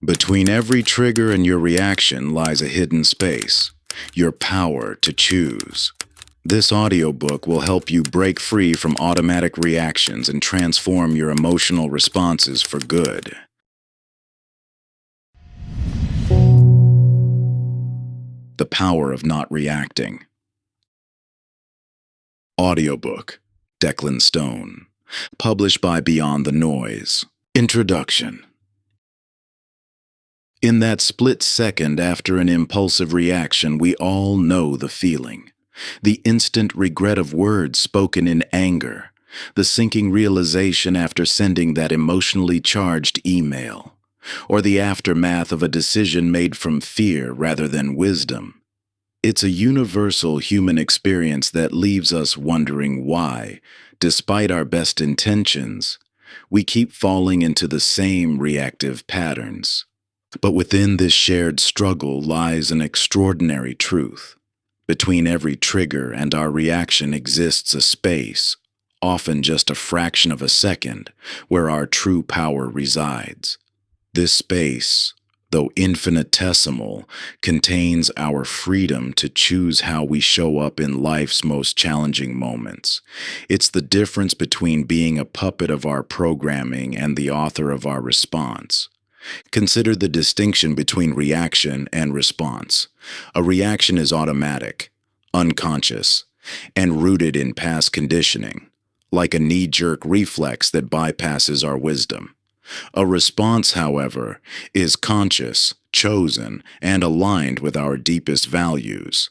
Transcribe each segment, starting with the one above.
Between every trigger and your reaction lies a hidden space, your power to choose. This audiobook will help you break free from automatic reactions and transform your emotional responses for good. The Power of Not Reacting. Audiobook, Declan Stone. Published by Beyond the Noise. Introduction. In that split second after an impulsive reaction, we all know the feeling. The instant regret of words spoken in anger. The sinking realization after sending that emotionally charged email. Or the aftermath of a decision made from fear rather than wisdom. It's a universal human experience that leaves us wondering why, despite our best intentions, we keep falling into the same reactive patterns. But within this shared struggle lies an extraordinary truth. Between every trigger and our reaction exists a space, often just a fraction of a second, where our true power resides. This space, though infinitesimal, contains our freedom to choose how we show up in life's most challenging moments. It's the difference between being a puppet of our programming and the author of our response. Consider the distinction between reaction and response. A reaction is automatic, unconscious, and rooted in past conditioning, like a knee-jerk reflex that bypasses our wisdom. A response, however, is conscious, chosen, and aligned with our deepest values.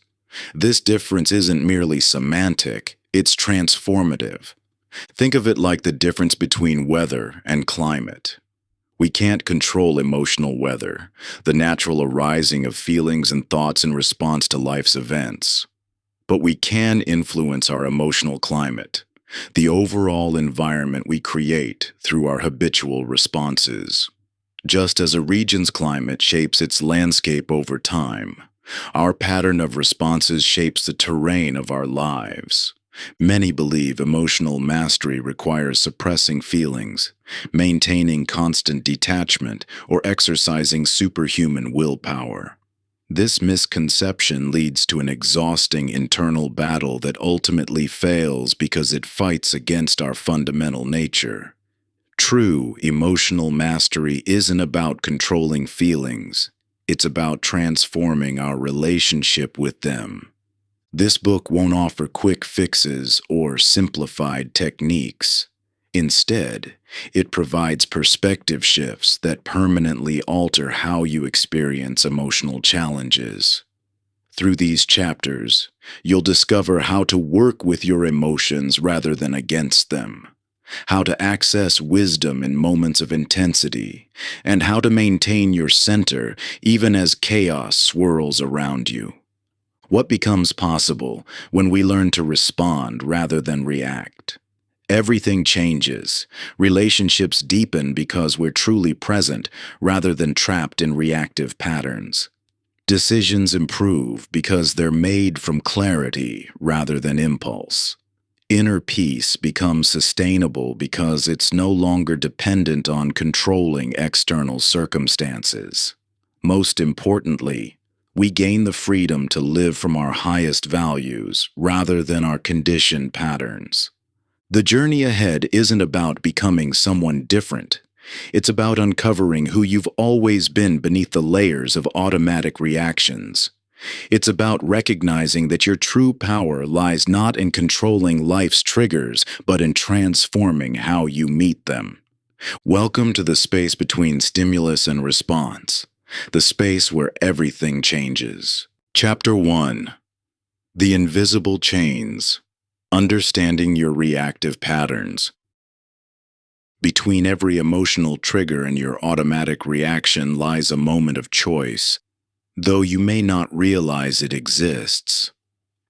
This difference isn't merely semantic, it's transformative. Think of it like the difference between weather and climate. We can't control emotional weather, the natural arising of feelings and thoughts in response to life's events. But we can influence our emotional climate, the overall environment we create through our habitual responses. Just as a region's climate shapes its landscape over time, our pattern of responses shapes the terrain of our lives. Many believe emotional mastery requires suppressing feelings, maintaining constant detachment, or exercising superhuman willpower. This misconception leads to an exhausting internal battle that ultimately fails because it fights against our fundamental nature. True emotional mastery isn't about controlling feelings, it's about transforming our relationship with them. This book won't offer quick fixes or simplified techniques. Instead, it provides perspective shifts that permanently alter how you experience emotional challenges. Through these chapters, you'll discover how to work with your emotions rather than against them, how to access wisdom in moments of intensity, and how to maintain your center even as chaos swirls around you. What becomes possible when we learn to respond rather than react? Everything changes. Relationships deepen because we're truly present rather than trapped in reactive patterns. Decisions improve because they're made from clarity rather than impulse. Inner peace becomes sustainable because it's no longer dependent on controlling external circumstances. Most importantly, we gain the freedom to live from our highest values rather than our conditioned patterns. The journey ahead isn't about becoming someone different. It's about uncovering who you've always been beneath the layers of automatic reactions. It's about recognizing that your true power lies not in controlling life's triggers, but in transforming how you meet them. Welcome to the space between stimulus and response. The space where everything changes. Chapter 1. The Invisible Chains. Understanding your reactive patterns. Between every emotional trigger and your automatic reaction lies a moment of choice, though you may not realize it exists.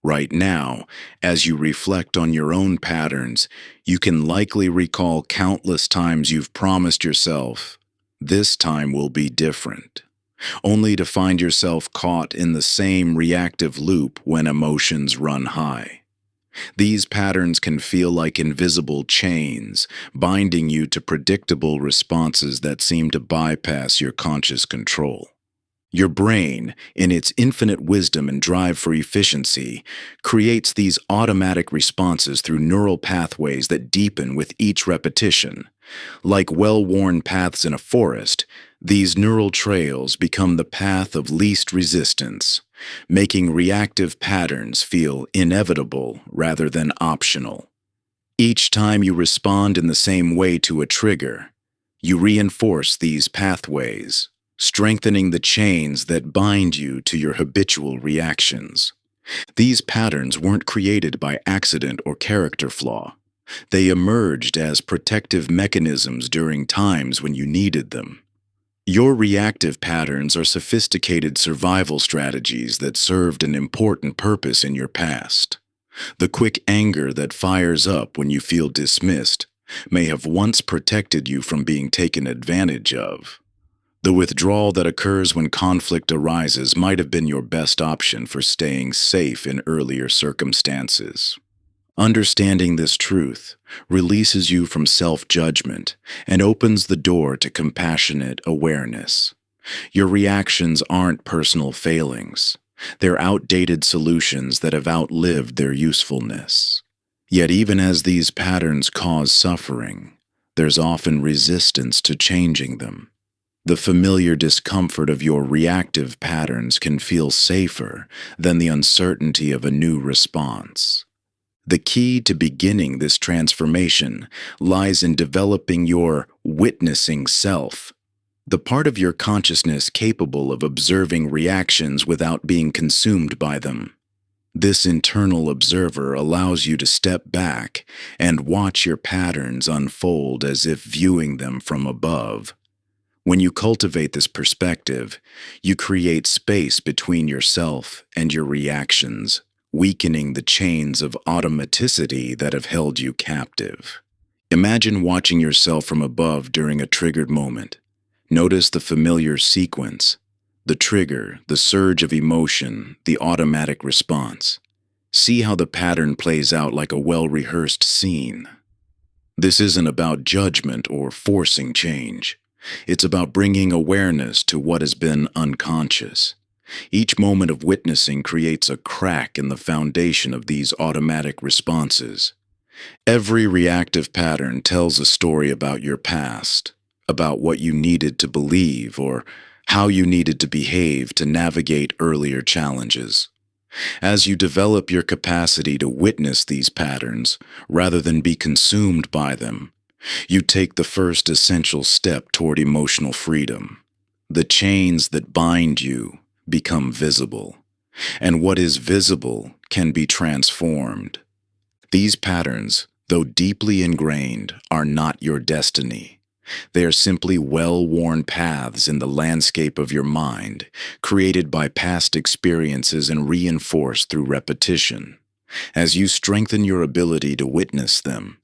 Right now, as you reflect on your own patterns, you can likely recall countless times you've promised yourself, "This time will be different," only to find yourself caught in the same reactive loop when emotions run high. These patterns can feel like invisible chains, binding you to predictable responses that seem to bypass your conscious control. Your brain, in its infinite wisdom and drive for efficiency, creates these automatic responses through neural pathways that deepen with each repetition. Like well-worn paths in a forest, these neural trails become the path of least resistance, making reactive patterns feel inevitable rather than optional. Each time you respond in the same way to a trigger, you reinforce these pathways, strengthening the chains that bind you to your habitual reactions. These patterns weren't created by accident or character flaw. They emerged as protective mechanisms during times when you needed them. Your reactive patterns are sophisticated survival strategies that served an important purpose in your past. The quick anger that fires up when you feel dismissed may have once protected you from being taken advantage of. The withdrawal that occurs when conflict arises might have been your best option for staying safe in earlier circumstances. Understanding this truth releases you from self-judgment and opens the door to compassionate awareness. Your reactions aren't personal failings. They're outdated solutions that have outlived their usefulness. Yet even as these patterns cause suffering, there's often resistance to changing them. The familiar discomfort of your reactive patterns can feel safer than the uncertainty of a new response. The key to beginning this transformation lies in developing your witnessing self, the part of your consciousness capable of observing reactions without being consumed by them. This internal observer allows you to step back and watch your patterns unfold as if viewing them from above. When you cultivate this perspective, you create space between yourself and your reactions, weakening the chains of automaticity that have held you captive. Imagine watching yourself from above during a triggered moment. Notice the familiar sequence, the trigger, the surge of emotion, the automatic response. See how the pattern plays out like a well-rehearsed scene. This isn't about judgment or forcing change. It's about bringing awareness to what has been unconscious. Each moment of witnessing creates a crack in the foundation of these automatic responses. Every reactive pattern tells a story about your past, about what you needed to believe or how you needed to behave to navigate earlier challenges. As you develop your capacity to witness these patterns rather than be consumed by them, you take the first essential step toward emotional freedom. The chains that bind you become visible, and what is visible can be transformed. These patterns, though deeply ingrained, are not your destiny. They are simply well-worn paths in the landscape of your mind, created by past experiences and reinforced through repetition. As you strengthen your ability to witness them,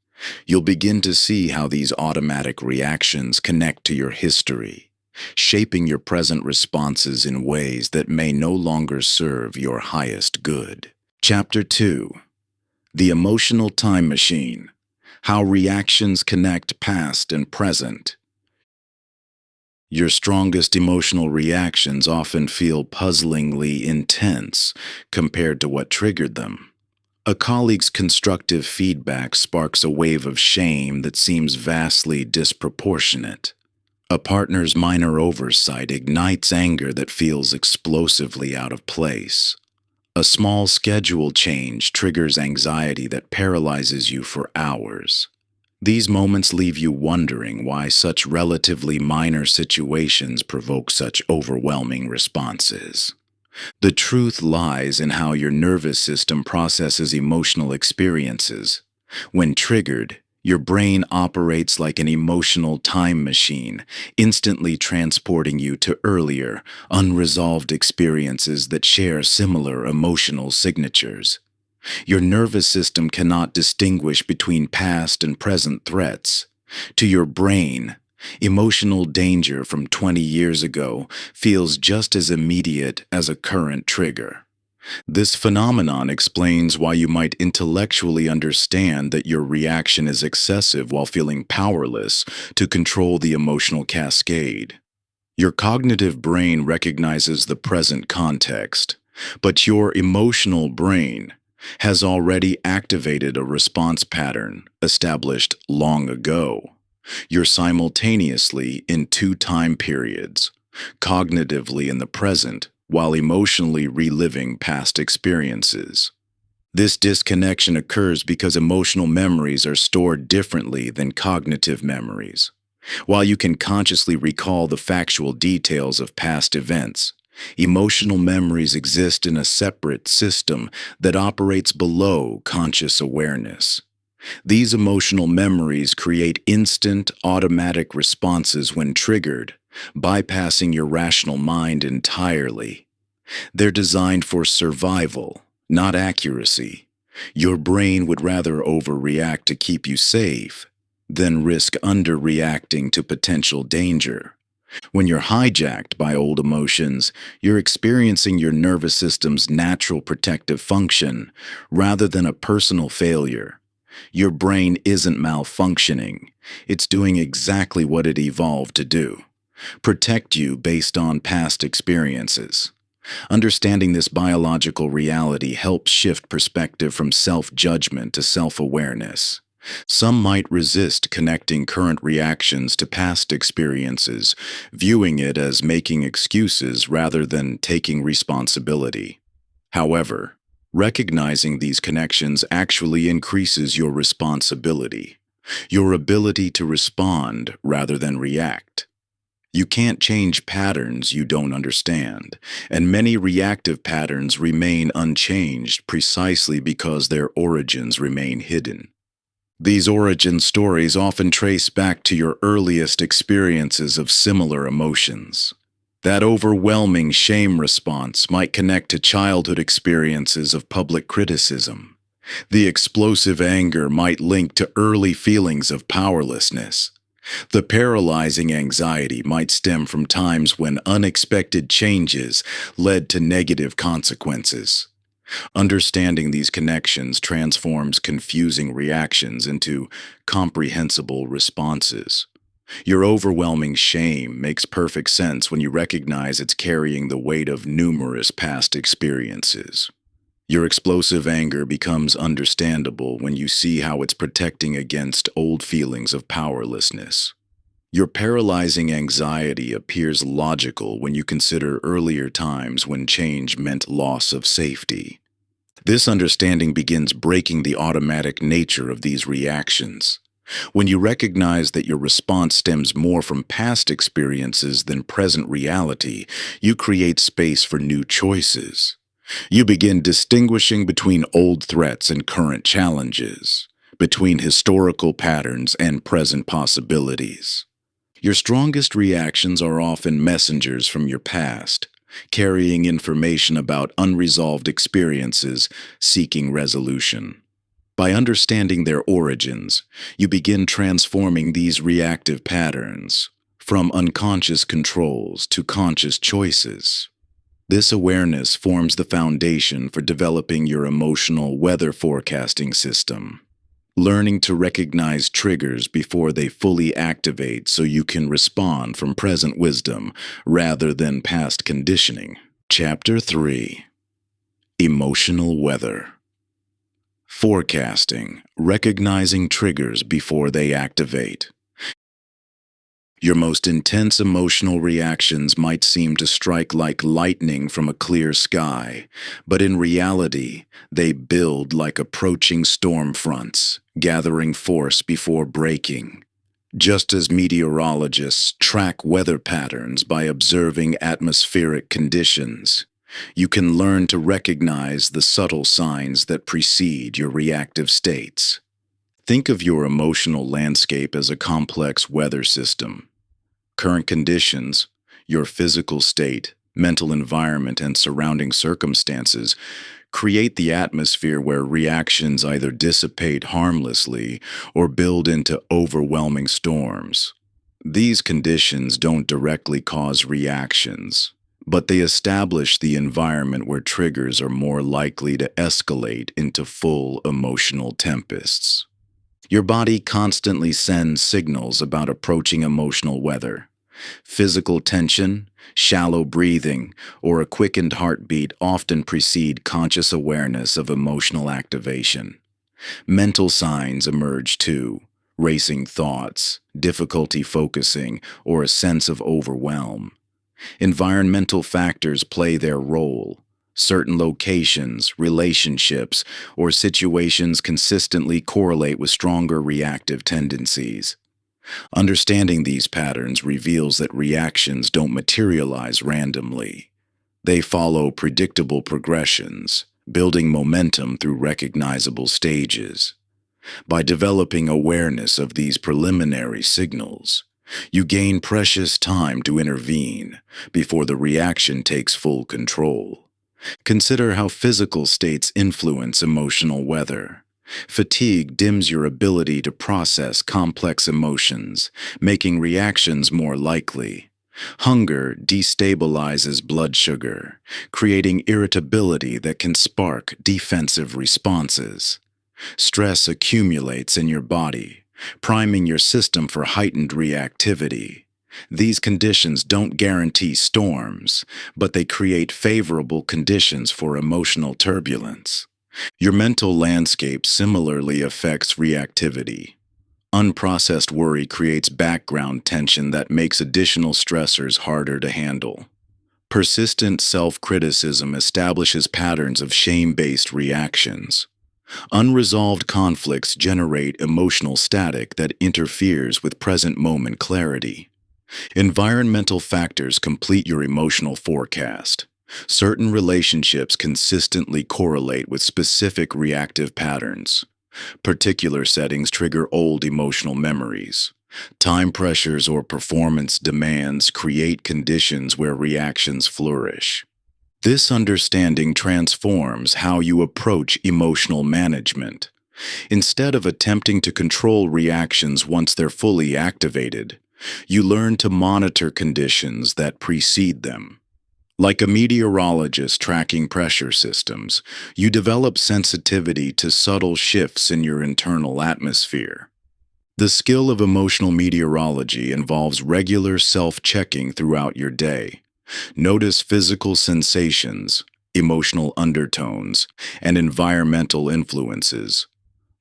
you'll begin to see how these automatic reactions connect to your history, shaping your present responses in ways that may no longer serve your highest good. Chapter 2. The Emotional Time Machine. How Reactions Connect Past and Present. Your strongest emotional reactions often feel puzzlingly intense compared to what triggered them. A colleague's constructive feedback sparks a wave of shame that seems vastly disproportionate. A partner's minor oversight ignites anger that feels explosively out of place. A small schedule change triggers anxiety that paralyzes you for hours. These moments leave you wondering why such relatively minor situations provoke such overwhelming responses. The truth lies in how your nervous system processes emotional experiences. When triggered, your brain operates like an emotional time machine, instantly transporting you to earlier, unresolved experiences that share similar emotional signatures. Your nervous system cannot distinguish between past and present threats. To your brain, emotional danger from 20 years ago feels just as immediate as a current trigger. This phenomenon explains why you might intellectually understand that your reaction is excessive while feeling powerless to control the emotional cascade. Your cognitive brain recognizes the present context, but your emotional brain has already activated a response pattern established long ago. You're simultaneously in two time periods, cognitively in the present while emotionally reliving past experiences. This disconnection occurs because emotional memories are stored differently than cognitive memories. While you can consciously recall the factual details of past events, emotional memories exist in a separate system that operates below conscious awareness. These emotional memories create instant, automatic responses when triggered, bypassing your rational mind entirely. They're designed for survival, not accuracy. Your brain would rather overreact to keep you safe than risk underreacting to potential danger. When you're hijacked by old emotions, you're experiencing your nervous system's natural protective function rather than a personal failure. Your brain isn't malfunctioning. It's doing exactly what it evolved to do: protect you based on past experiences. Understanding this biological reality helps shift perspective from self-judgment to self-awareness. Some might resist connecting current reactions to past experiences, viewing it as making excuses rather than taking responsibility. However, recognizing these connections actually increases your responsibility, your ability to respond rather than react. You can't change patterns you don't understand, and many reactive patterns remain unchanged precisely because their origins remain hidden. These origin stories often trace back to your earliest experiences of similar emotions. That overwhelming shame response might connect to childhood experiences of public criticism. The explosive anger might link to early feelings of powerlessness. The paralyzing anxiety might stem from times when unexpected changes led to negative consequences. Understanding these connections transforms confusing reactions into comprehensible responses. Your overwhelming shame makes perfect sense when you recognize it's carrying the weight of numerous past experiences. Your explosive anger becomes understandable when you see how it's protecting against old feelings of powerlessness. Your paralyzing anxiety appears logical when you consider earlier times when change meant loss of safety. This understanding begins breaking the automatic nature of these reactions. When you recognize that your response stems more from past experiences than present reality, you create space for new choices. You begin distinguishing between old threats and current challenges, between historical patterns and present possibilities. Your strongest reactions are often messengers from your past, carrying information about unresolved experiences seeking resolution. By understanding their origins, you begin transforming these reactive patterns from unconscious controls to conscious choices. This awareness forms the foundation for developing your emotional weather forecasting system, learning to recognize triggers before they fully activate so you can respond from present wisdom rather than past conditioning. Chapter 3: Emotional Weather. Forecasting, recognizing triggers before they activate. Your most intense emotional reactions might seem to strike like lightning from a clear sky, but in reality, they build like approaching storm fronts, gathering force before breaking. Just as meteorologists track weather patterns by observing atmospheric conditions, you can learn to recognize the subtle signs that precede your reactive states. Think of your emotional landscape as a complex weather system. Current conditions, your physical state, mental environment, and surrounding circumstances create the atmosphere where reactions either dissipate harmlessly or build into overwhelming storms. These conditions don't directly cause reactions, but they establish the environment where triggers are more likely to escalate into full emotional tempests. Your body constantly sends signals about approaching emotional weather. Physical tension, shallow breathing, or a quickened heartbeat often precede conscious awareness of emotional activation. Mental signs emerge too: racing thoughts, difficulty focusing, or a sense of overwhelm. Environmental factors play their role. Certain locations, relationships, or situations consistently correlate with stronger reactive tendencies. Understanding these patterns reveals that reactions don't materialize randomly. They follow predictable progressions, building momentum through recognizable stages. By developing awareness of these preliminary signals, you gain precious time to intervene before the reaction takes full control. Consider how physical states influence emotional weather. Fatigue dims your ability to process complex emotions, making reactions more likely. Hunger destabilizes blood sugar, creating irritability that can spark defensive responses. Stress accumulates in your body, priming your system for heightened reactivity. These conditions don't guarantee storms, but they create favorable conditions for emotional turbulence. Your mental landscape similarly affects reactivity. Unprocessed worry creates background tension that makes additional stressors harder to handle. Persistent self-criticism establishes patterns of shame-based reactions. Unresolved conflicts generate emotional static that interferes with present moment clarity. Environmental factors complete your emotional forecast. Certain relationships consistently correlate with specific reactive patterns. Particular settings trigger old emotional memories. Time pressures or performance demands create conditions where reactions flourish. This understanding transforms how you approach emotional management. Instead of attempting to control reactions once they're fully activated, you learn to monitor conditions that precede them. Like a meteorologist tracking pressure systems, you develop sensitivity to subtle shifts in your internal atmosphere. The skill of emotional meteorology involves regular self-checking throughout your day. Notice physical sensations, emotional undertones, and environmental influences.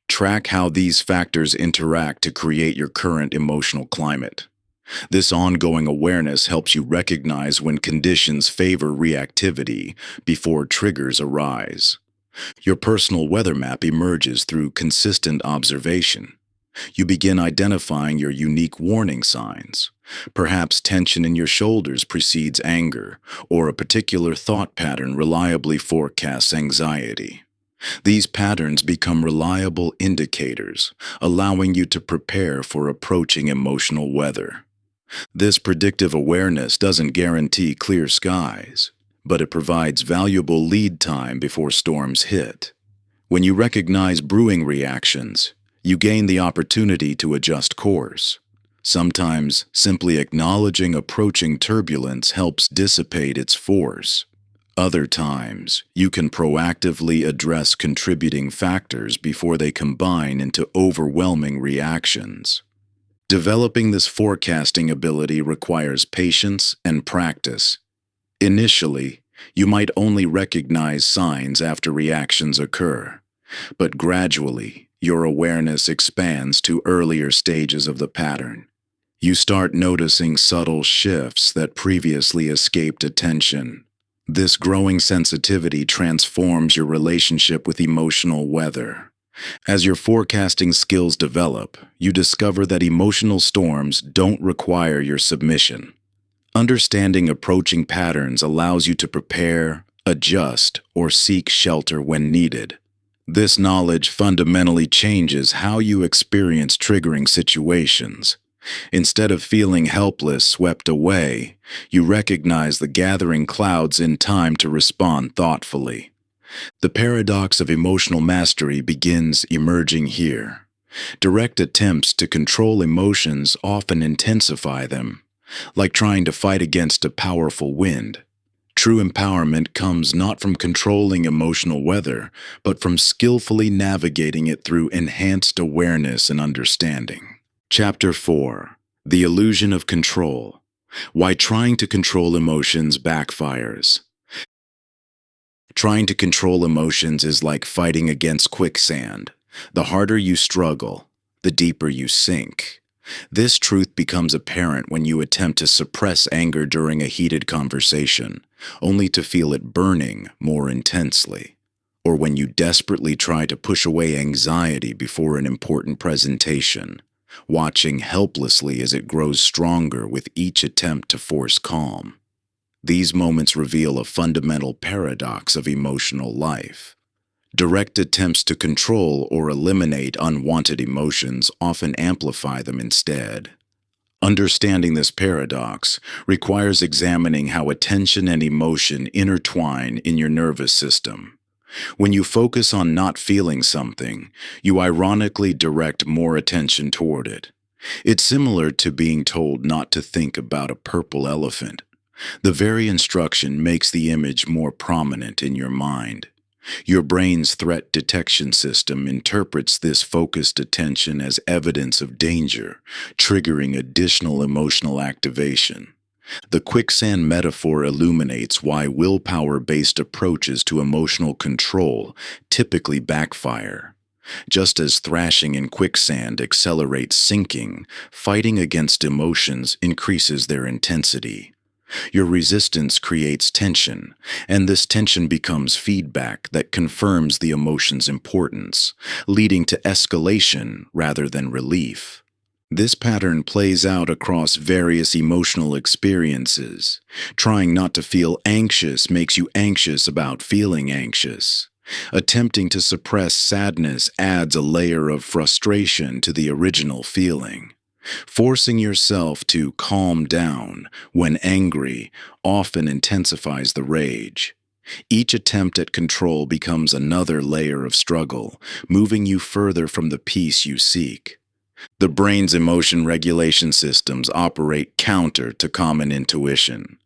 Track how these factors interact to create your current emotional climate. This ongoing awareness helps you recognize when conditions favor reactivity before triggers arise. Your personal weather map emerges through consistent observation. You begin identifying your unique warning signs. Perhaps tension in your shoulders precedes anger, or a particular thought pattern reliably forecasts anxiety. These patterns become reliable indicators, allowing you to prepare for approaching emotional weather. This predictive awareness doesn't guarantee clear skies, but it provides valuable lead time before storms hit. When you recognize brewing reactions, you gain the opportunity to adjust course. Sometimes, simply acknowledging approaching turbulence helps dissipate its force. Other times, you can proactively address contributing factors before they combine into overwhelming reactions. Developing this forecasting ability requires patience and practice. Initially, you might only recognize signs after reactions occur, but gradually, your awareness expands to earlier stages of the pattern. You start noticing subtle shifts that previously escaped attention. This growing sensitivity transforms your relationship with emotional weather. As your forecasting skills develop, you discover that emotional storms don't require your submission. Understanding approaching patterns allows you to prepare, adjust, or seek shelter when needed. This knowledge fundamentally changes how you experience triggering situations. Instead of feeling helpless, swept away, you recognize the gathering clouds in time to respond thoughtfully. The paradox of emotional mastery begins emerging here. Direct attempts to control emotions often intensify them, like trying to fight against a powerful wind. True empowerment comes not from controlling emotional weather, but from skillfully navigating it through enhanced awareness and understanding. Chapter 4: The Illusion of Control. Why trying to control emotions backfires. Trying to control emotions is like fighting against quicksand. The harder you struggle, the deeper you sink. This truth becomes apparent when you attempt to suppress anger during a heated conversation, only to feel it burning more intensely. Or when you desperately try to push away anxiety before an important presentation, watching helplessly as it grows stronger with each attempt to force calm. These moments reveal a fundamental paradox of emotional life. Direct attempts to control or eliminate unwanted emotions often amplify them instead. Understanding this paradox requires examining how attention and emotion intertwine in your nervous system. When you focus on not feeling something, you ironically direct more attention toward it. It's similar to being told not to think about a purple elephant. The very instruction makes the image more prominent in your mind. Your brain's threat detection system interprets this focused attention as evidence of danger, triggering additional emotional activation. The quicksand metaphor illuminates why willpower-based approaches to emotional control typically backfire. Just as thrashing in quicksand accelerates sinking, fighting against emotions increases their intensity. Your resistance creates tension, and this tension becomes feedback that confirms the emotion's importance, leading to escalation rather than relief. This pattern plays out across various emotional experiences. Trying not to feel anxious makes you anxious about feeling anxious. Attempting to suppress sadness adds a layer of frustration to the original feeling. Forcing yourself to calm down when angry often intensifies the rage. Each attempt at control becomes another layer of struggle, moving you further from the peace you seek. The brain's emotion regulation systems operate counter to common intuition.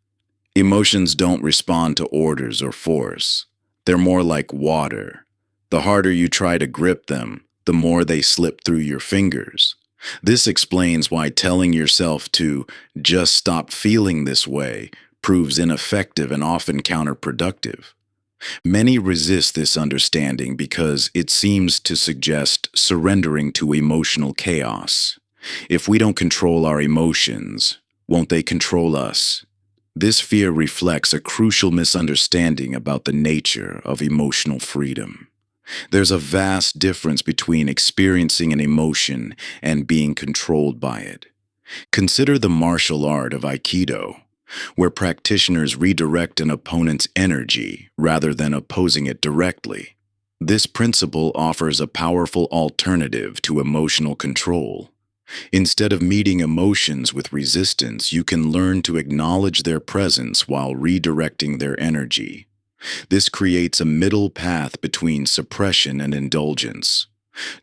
Emotions don't respond to orders or force. They're more like water. The harder you try to grip them, the more they slip through your fingers. This explains why telling yourself to just stop feeling this way proves ineffective and often counterproductive. Many resist this understanding because it seems to suggest surrendering to emotional chaos. If we don't control our emotions, won't they control us? This fear reflects a crucial misunderstanding about the nature of emotional freedom. There's a vast difference between experiencing an emotion and being controlled by it. Consider the martial art of Aikido, where practitioners redirect an opponent's energy rather than opposing it directly. This principle offers a powerful alternative to emotional control. Instead of meeting emotions with resistance, you can learn to acknowledge their presence while redirecting their energy. This creates a middle path between suppression and indulgence.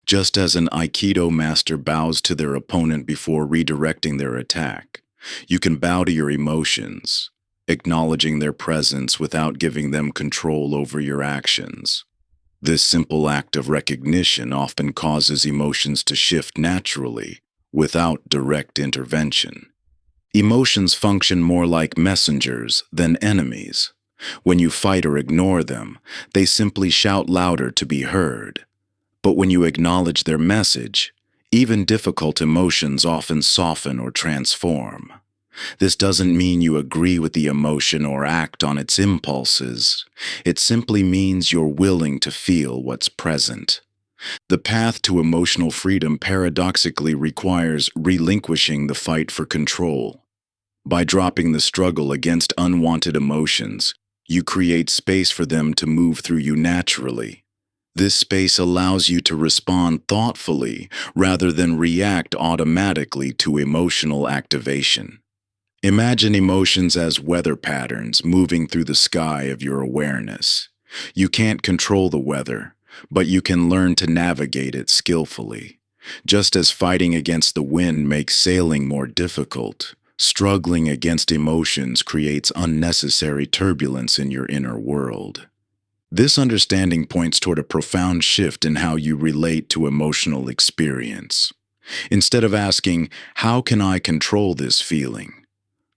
Just as an Aikido master bows to their opponent before redirecting their attack, you can bow to your emotions, acknowledging their presence without giving them control over your actions. This simple act of recognition often causes emotions to shift naturally, without direct intervention. Emotions function more like messengers than enemies. When you fight or ignore them, they simply shout louder to be heard. But when you acknowledge their message, even difficult emotions often soften or transform. This doesn't mean you agree with the emotion or act on its impulses. It simply means you're willing to feel what's present. The path to emotional freedom paradoxically requires relinquishing the fight for control. By dropping the struggle against unwanted emotions, you create space for them to move through you naturally. This space allows you to respond thoughtfully rather than react automatically to emotional activation. Imagine emotions as weather patterns moving through the sky of your awareness. You can't control the weather, but you can learn to navigate it skillfully. Just as fighting against the wind makes sailing more difficult, Struggling against emotions creates unnecessary turbulence in your inner world. This understanding points toward a profound shift in how you relate to emotional experience. Instead of asking, "How can I control this feeling?"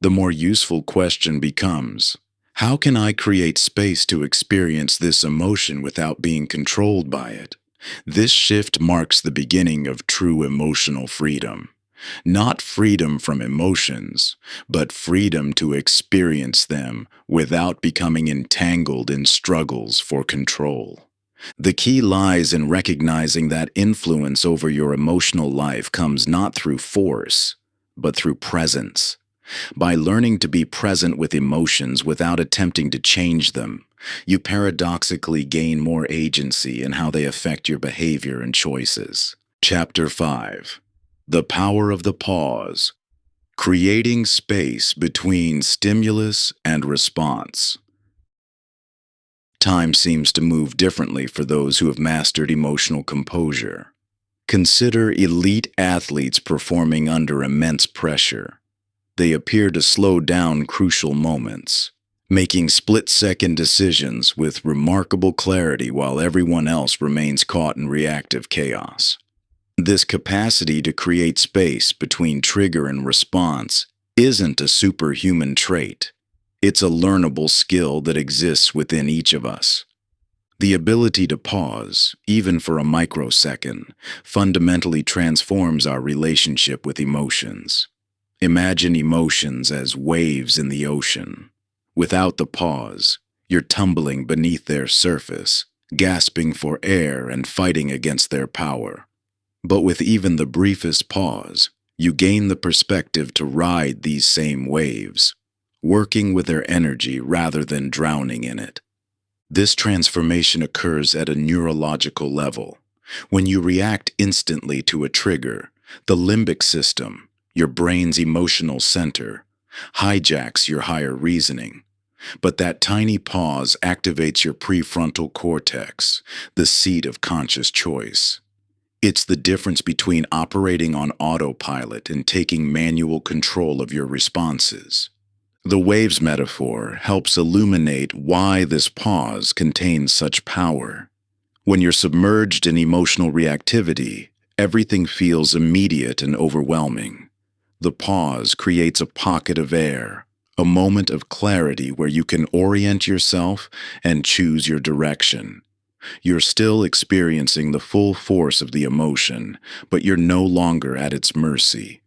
the more useful question becomes, "How can I create space to experience this emotion without being controlled by it?" This shift marks the beginning of true emotional freedom. Not freedom from emotions, but freedom to experience them without becoming entangled in struggles for control. The key lies in recognizing that influence over your emotional life comes not through force, but through presence. By learning to be present with emotions without attempting to change them, you paradoxically gain more agency in how they affect your behavior and choices. Chapter 5. The Power of the Pause. Creating space between stimulus and response. Time seems to move differently for those who have mastered emotional composure. Consider elite athletes performing under immense pressure. They appear to slow down crucial moments, making split-second decisions with remarkable clarity while everyone else remains caught in reactive chaos. This capacity to create space between trigger and response isn't a superhuman trait. It's a learnable skill that exists within each of us. The ability to pause, even for a microsecond, fundamentally transforms our relationship with emotions. Imagine emotions as waves in the ocean. Without the pause, you're tumbling beneath their surface, gasping for air and fighting against their power. But with even the briefest pause, you gain the perspective to ride these same waves, working with their energy rather than drowning in it. This transformation occurs at a neurological level. When you react instantly to a trigger, the limbic system, your brain's emotional center, hijacks your higher reasoning. But that tiny pause activates your prefrontal cortex, the seat of conscious choice. It's the difference between operating on autopilot and taking manual control of your responses. The waves metaphor helps illuminate why this pause contains such power. When you're submerged in emotional reactivity, everything feels immediate and overwhelming. The pause creates a pocket of air, a moment of clarity where you can orient yourself and choose your direction. You're still experiencing the full force of the emotion, but you're no longer at its mercy.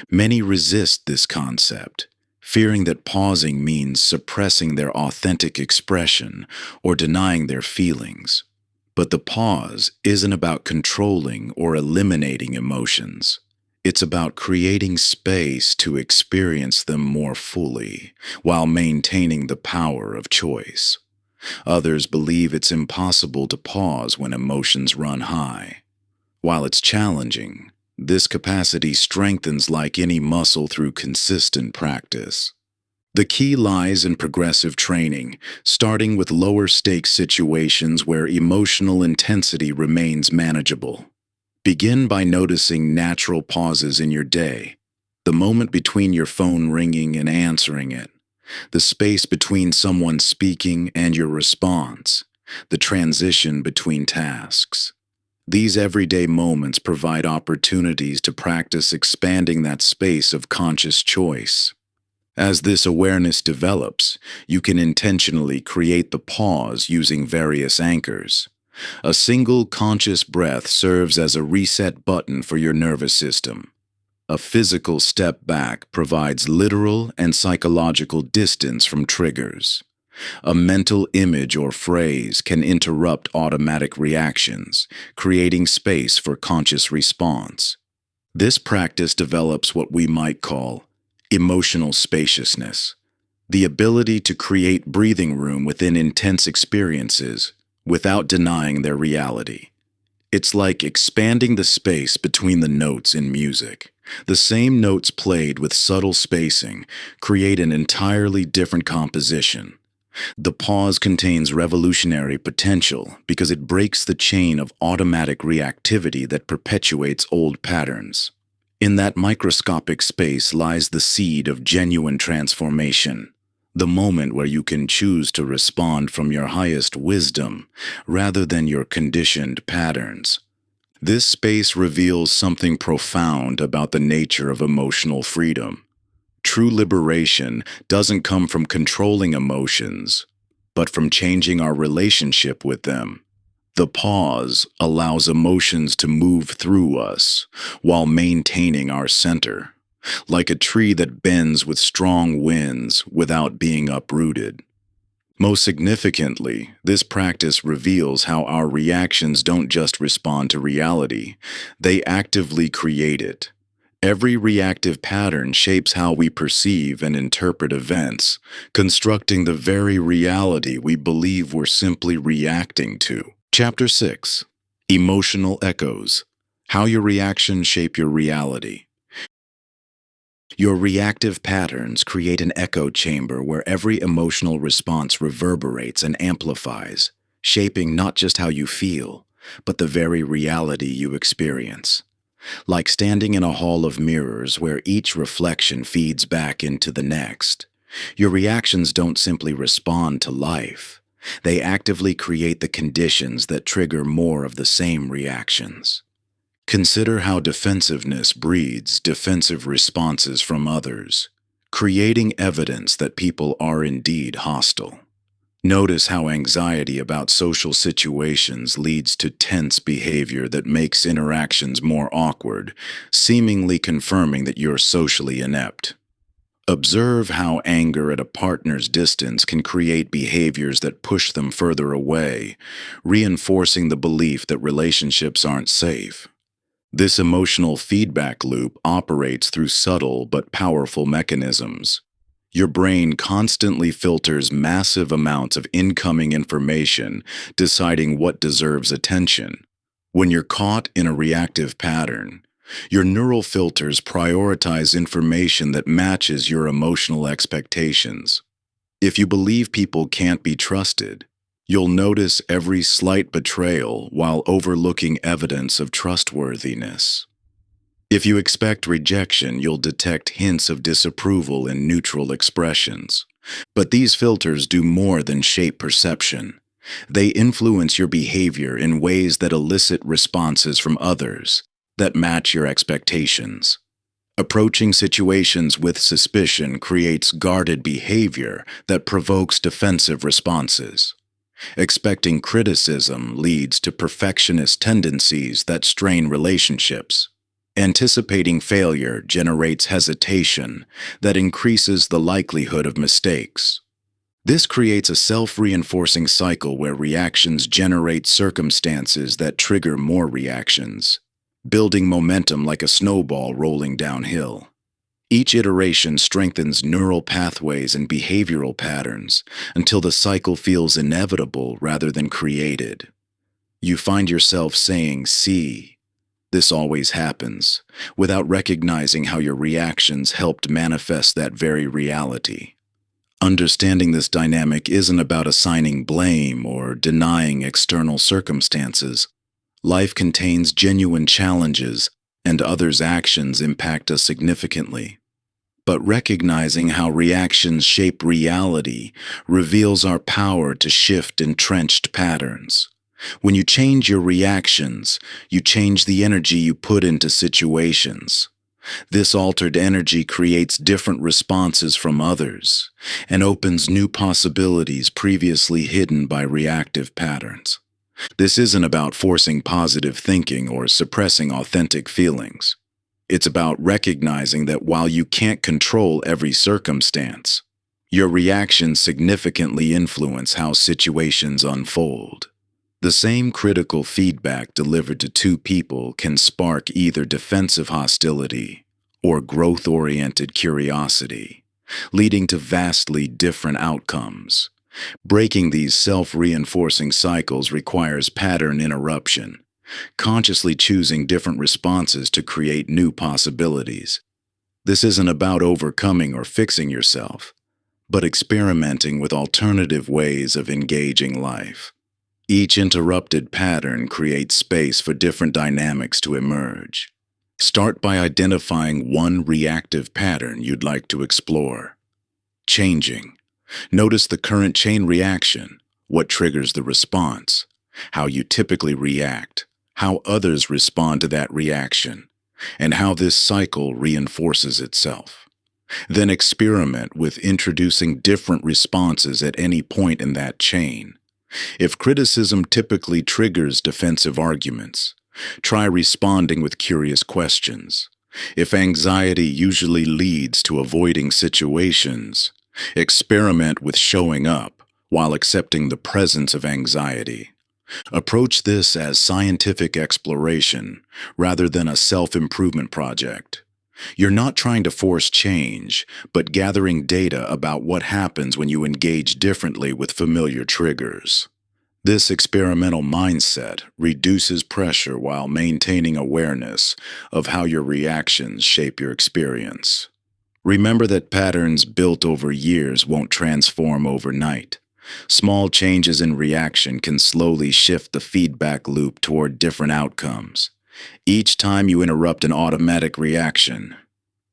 Many resist this concept, fearing that pausing means suppressing their authentic expression or denying their feelings. But the pause isn't about controlling or eliminating emotions. It's about creating space to experience them more fully, while maintaining the power of choice. Others believe it's impossible to pause when emotions run high. While it's challenging, this capacity strengthens like any muscle through consistent practice. The key lies in progressive training, starting with lower stakes situations where emotional intensity remains manageable. Begin by noticing natural pauses in your day, the moment between your phone ringing and answering it, the space between someone speaking and your response, the transition between tasks. These everyday moments provide opportunities to practice expanding that space of conscious choice. As this awareness develops, you can intentionally create the pause using various anchors. A single conscious breath serves as a reset button for your nervous system. A physical step back provides literal and psychological distance from triggers. A mental image or phrase can interrupt automatic reactions, creating space for conscious response. This practice develops what we might call emotional spaciousness, the ability to create breathing room within intense experiences without denying their reality. It's like expanding the space between the notes in music. The same notes played with subtle spacing create an entirely different composition. The pause contains revolutionary potential because it breaks the chain of automatic reactivity that perpetuates old patterns. In that microscopic space lies the seed of genuine transformation, the moment where you can choose to respond from your highest wisdom rather than your conditioned patterns. This space reveals something profound about the nature of emotional freedom. True liberation doesn't come from controlling emotions, but from changing our relationship with them. The pause allows emotions to move through us while maintaining our center, like a tree that bends with strong winds without being uprooted. Most significantly, this practice reveals how our reactions don't just respond to reality, they actively create it. Every reactive pattern shapes how we perceive and interpret events, constructing the very reality we believe we're simply reacting to. Chapter 6. Emotional Echoes. How your reactions shape your reality. Your reactive patterns create an echo chamber where every emotional response reverberates and amplifies, shaping not just how you feel, but the very reality you experience. Like standing in a hall of mirrors where each reflection feeds back into the next. Your reactions don't simply respond to life. They actively create the conditions that trigger more of the same reactions. Consider how defensiveness breeds defensive responses from others, creating evidence that people are indeed hostile. Notice how anxiety about social situations leads to tense behavior that makes interactions more awkward, seemingly confirming that you're socially inept. Observe how anger at a partner's distance can create behaviors that push them further away, reinforcing the belief that relationships aren't safe. This emotional feedback loop operates through subtle but powerful mechanisms. Your brain constantly filters massive amounts of incoming information, deciding what deserves attention. When you're caught in a reactive pattern, your neural filters prioritize information that matches your emotional expectations. If you believe people can't be trusted, you'll notice every slight betrayal while overlooking evidence of trustworthiness. If you expect rejection, you'll detect hints of disapproval in neutral expressions. But these filters do more than shape perception. They influence your behavior in ways that elicit responses from others that match your expectations. Approaching situations with suspicion creates guarded behavior that provokes defensive responses. Expecting criticism leads to perfectionist tendencies that strain relationships. Anticipating failure generates hesitation that increases the likelihood of mistakes. This creates a self-reinforcing cycle where reactions generate circumstances that trigger more reactions, building momentum like a snowball rolling downhill. Each iteration strengthens neural pathways and behavioral patterns until the cycle feels inevitable rather than created. You find yourself saying, "See, this always happens," without recognizing how your reactions helped manifest that very reality. Understanding this dynamic isn't about assigning blame or denying external circumstances. Life contains genuine challenges, and others' actions impact us significantly. But recognizing how reactions shape reality reveals our power to shift entrenched patterns. When you change your reactions, you change the energy you put into situations. This altered energy creates different responses from others and opens new possibilities previously hidden by reactive patterns. This isn't about forcing positive thinking or suppressing authentic feelings. It's about recognizing that while you can't control every circumstance, your reactions significantly influence how situations unfold. The same critical feedback delivered to two people can spark either defensive hostility or growth-oriented curiosity, leading to vastly different outcomes. Breaking these self-reinforcing cycles requires pattern interruption, consciously choosing different responses to create new possibilities. This isn't about overcoming or fixing yourself, but experimenting with alternative ways of engaging life. Each interrupted pattern creates space for different dynamics to emerge. Start by identifying one reactive pattern you'd like to explore. Changing. Notice the current chain reaction, what triggers the response, how you typically react, how others respond to that reaction, and how this cycle reinforces itself. Then experiment with introducing different responses at any point in that chain. If criticism typically triggers defensive arguments, try responding with curious questions. If anxiety usually leads to avoiding situations, experiment with showing up while accepting the presence of anxiety. Approach this as scientific exploration rather than a self-improvement project. You're not trying to force change, but gathering data about what happens when you engage differently with familiar triggers. This experimental mindset reduces pressure while maintaining awareness of how your reactions shape your experience. Remember that patterns built over years won't transform overnight. Small changes in reaction can slowly shift the feedback loop toward different outcomes. Each time you interrupt an automatic reaction,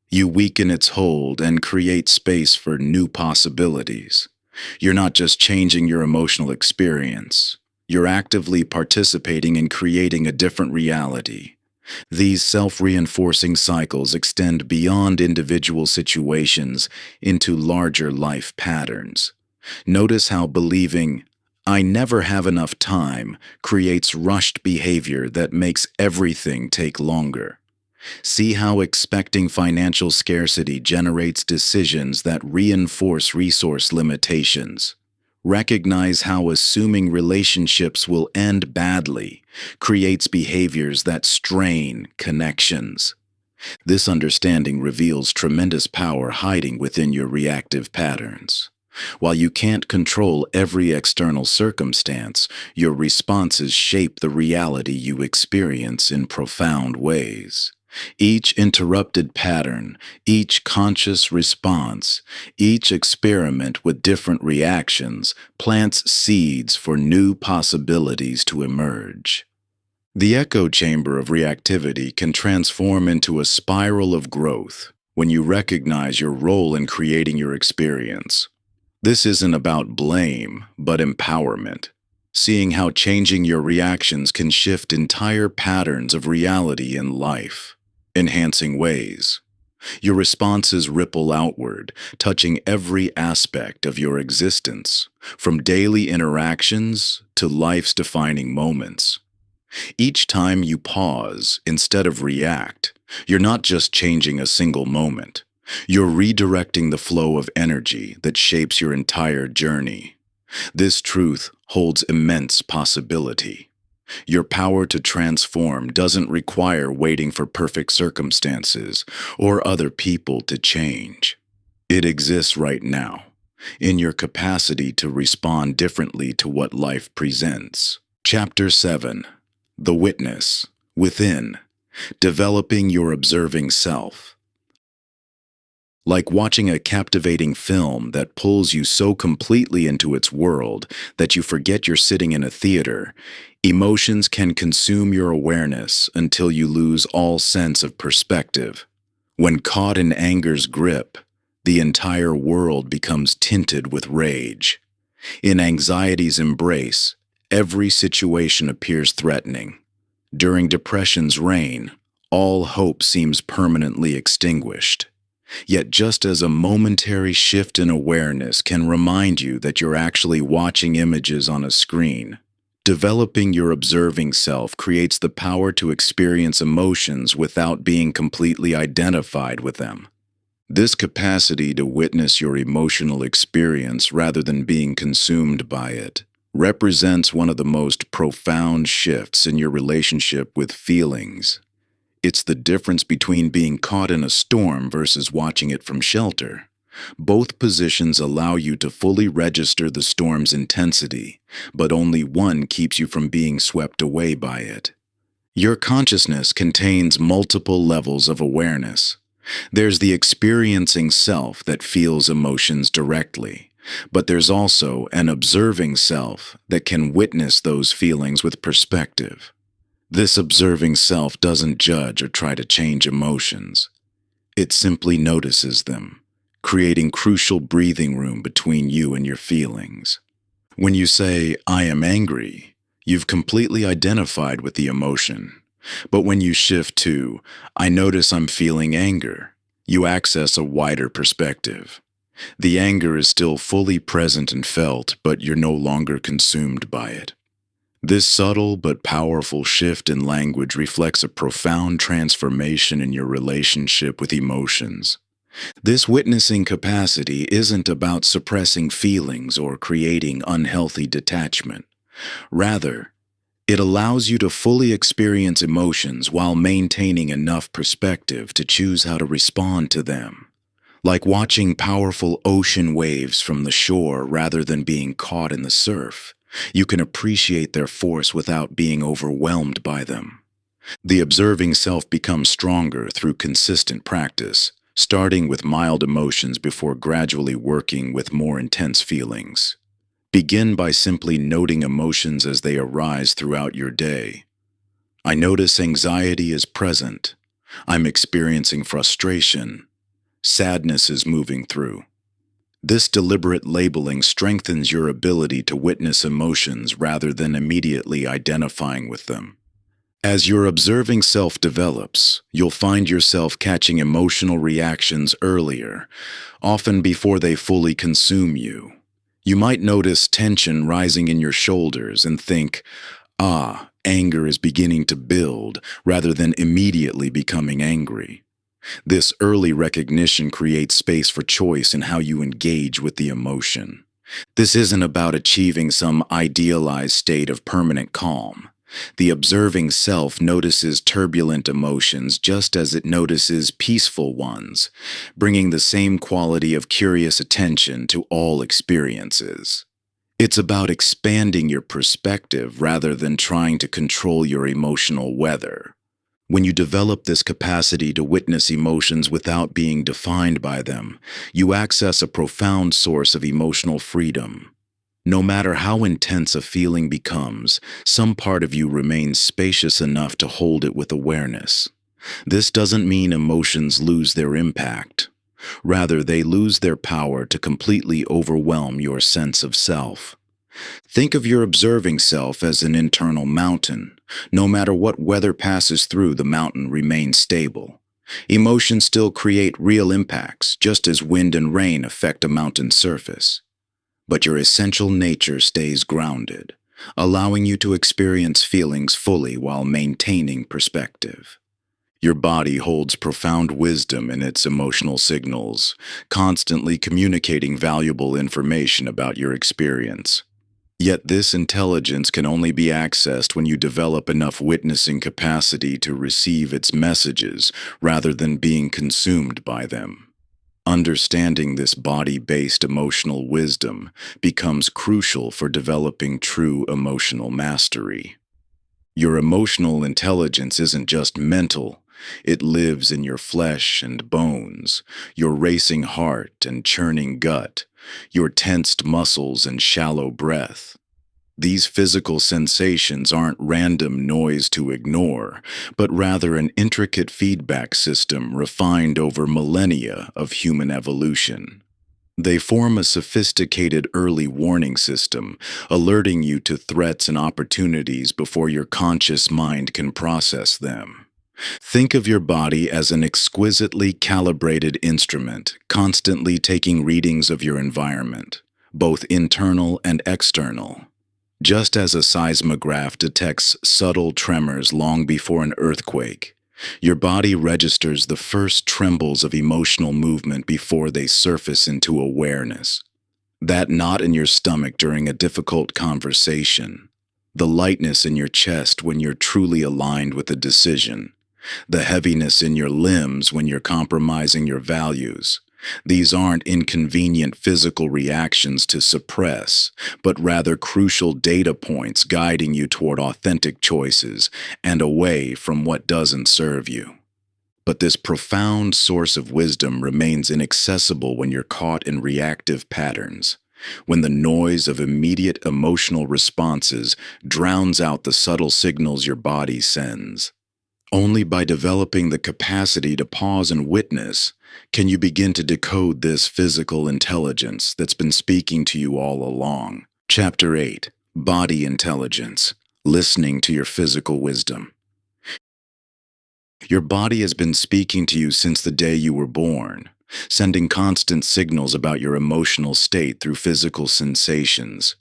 you weaken its hold and create space for new possibilities. You're not just changing your emotional experience. You're actively participating in creating a different reality. These self-reinforcing cycles extend beyond individual situations into larger life patterns. Notice how believing, "I never have enough time," creates rushed behavior that makes everything take longer. See how expecting financial scarcity generates decisions that reinforce resource limitations. Recognize how assuming relationships will end badly creates behaviors that strain connections. This understanding reveals tremendous power hiding within your reactive patterns. While you can't control every external circumstance, your responses shape the reality you experience in profound ways. Each interrupted pattern, each conscious response, each experiment with different reactions plants seeds for new possibilities to emerge. The echo chamber of reactivity can transform into a spiral of growth when you recognize your role in creating your experience. This isn't about blame, but empowerment. Seeing how changing your reactions can shift entire patterns of reality in life. Enhancing ways. Your responses ripple outward, touching every aspect of your existence, from daily interactions to life's defining moments. Each time you pause instead of react, you're not just changing a single moment. You're redirecting the flow of energy that shapes your entire journey. This truth holds immense possibility. Your power to transform doesn't require waiting for perfect circumstances or other people to change. It exists right now, in your capacity to respond differently to what life presents. Chapter 7. The Witness. Within. Developing your observing self. Like watching a captivating film that pulls you so completely into its world that you forget you're sitting in a theater, emotions can consume your awareness until you lose all sense of perspective. When caught in anger's grip, the entire world becomes tinted with rage. In anxiety's embrace, every situation appears threatening. During depression's reign, all hope seems permanently extinguished. Yet just as a momentary shift in awareness can remind you that you're actually watching images on a screen, developing your observing self creates the power to experience emotions without being completely identified with them. This capacity to witness your emotional experience rather than being consumed by it represents one of the most profound shifts in your relationship with feelings. It's the difference between being caught in a storm versus watching it from shelter. Both positions allow you to fully register the storm's intensity, but only one keeps you from being swept away by it. Your consciousness contains multiple levels of awareness. There's the experiencing self that feels emotions directly, but there's also an observing self that can witness those feelings with perspective. This observing self doesn't judge or try to change emotions. It simply notices them, creating crucial breathing room between you and your feelings. When you say, "I am angry," you've completely identified with the emotion. But when you shift to, "I notice I'm feeling anger," you access a wider perspective. The anger is still fully present and felt, but you're no longer consumed by it. This subtle but powerful shift in language reflects a profound transformation in your relationship with emotions. This witnessing capacity isn't about suppressing feelings or creating unhealthy detachment. Rather, it allows you to fully experience emotions while maintaining enough perspective to choose how to respond to them. Like watching powerful ocean waves from the shore rather than being caught in the surf, you can appreciate their force without being overwhelmed by them. The observing self becomes stronger through consistent practice, starting with mild emotions before gradually working with more intense feelings. Begin by simply noting emotions as they arise throughout your day. I notice anxiety is present. I'm experiencing frustration. Sadness is moving through. This deliberate labeling strengthens your ability to witness emotions rather than immediately identifying with them. As your observing self develops, you'll find yourself catching emotional reactions earlier, often before they fully consume you. You might notice tension rising in your shoulders and think, "Ah, anger is beginning to build," rather than immediately becoming angry. This early recognition creates space for choice in how you engage with the emotion. This isn't about achieving some idealized state of permanent calm. The observing self notices turbulent emotions just as it notices peaceful ones, bringing the same quality of curious attention to all experiences. It's about expanding your perspective rather than trying to control your emotional weather. When you develop this capacity to witness emotions without being defined by them, you access a profound source of emotional freedom. No matter how intense a feeling becomes, some part of you remains spacious enough to hold it with awareness. This doesn't mean emotions lose their impact. Rather, they lose their power to completely overwhelm your sense of self. Think of your observing self as an internal mountain. No matter what weather passes through, the mountain remains stable. Emotions still create real impacts, just as wind and rain affect a mountain's surface. But your essential nature stays grounded, allowing you to experience feelings fully while maintaining perspective. Your body holds profound wisdom in its emotional signals, constantly communicating valuable information about your experience. Yet this intelligence can only be accessed when you develop enough witnessing capacity to receive its messages rather than being consumed by them. Understanding this body-based emotional wisdom becomes crucial for developing true emotional mastery. Your emotional intelligence isn't just mental, it lives in your flesh and bones, your racing heart and churning gut, your tensed muscles and shallow breath. These physical sensations aren't random noise to ignore, but rather an intricate feedback system refined over millennia of human evolution. They form a sophisticated early warning system, alerting you to threats and opportunities before your conscious mind can process them. Think of your body as an exquisitely calibrated instrument, constantly taking readings of your environment, both internal and external. Just as a seismograph detects subtle tremors long before an earthquake, your body registers the first trembles of emotional movement before they surface into awareness. That knot in your stomach during a difficult conversation, the lightness in your chest when you're truly aligned with a decision, the heaviness in your limbs when you're compromising your values. These aren't inconvenient physical reactions to suppress, but rather crucial data points guiding you toward authentic choices and away from what doesn't serve you. But this profound source of wisdom remains inaccessible when you're caught in reactive patterns. when the noise of immediate emotional responses drowns out the subtle signals your body sends. Only by developing the capacity to pause and witness can you begin to decode this physical intelligence that's been speaking to you all along. Chapter 8: Body Intelligence. Listening to your physical wisdom. Your body has been speaking to you since the day you were born, sending constant signals about your emotional state through physical sensations.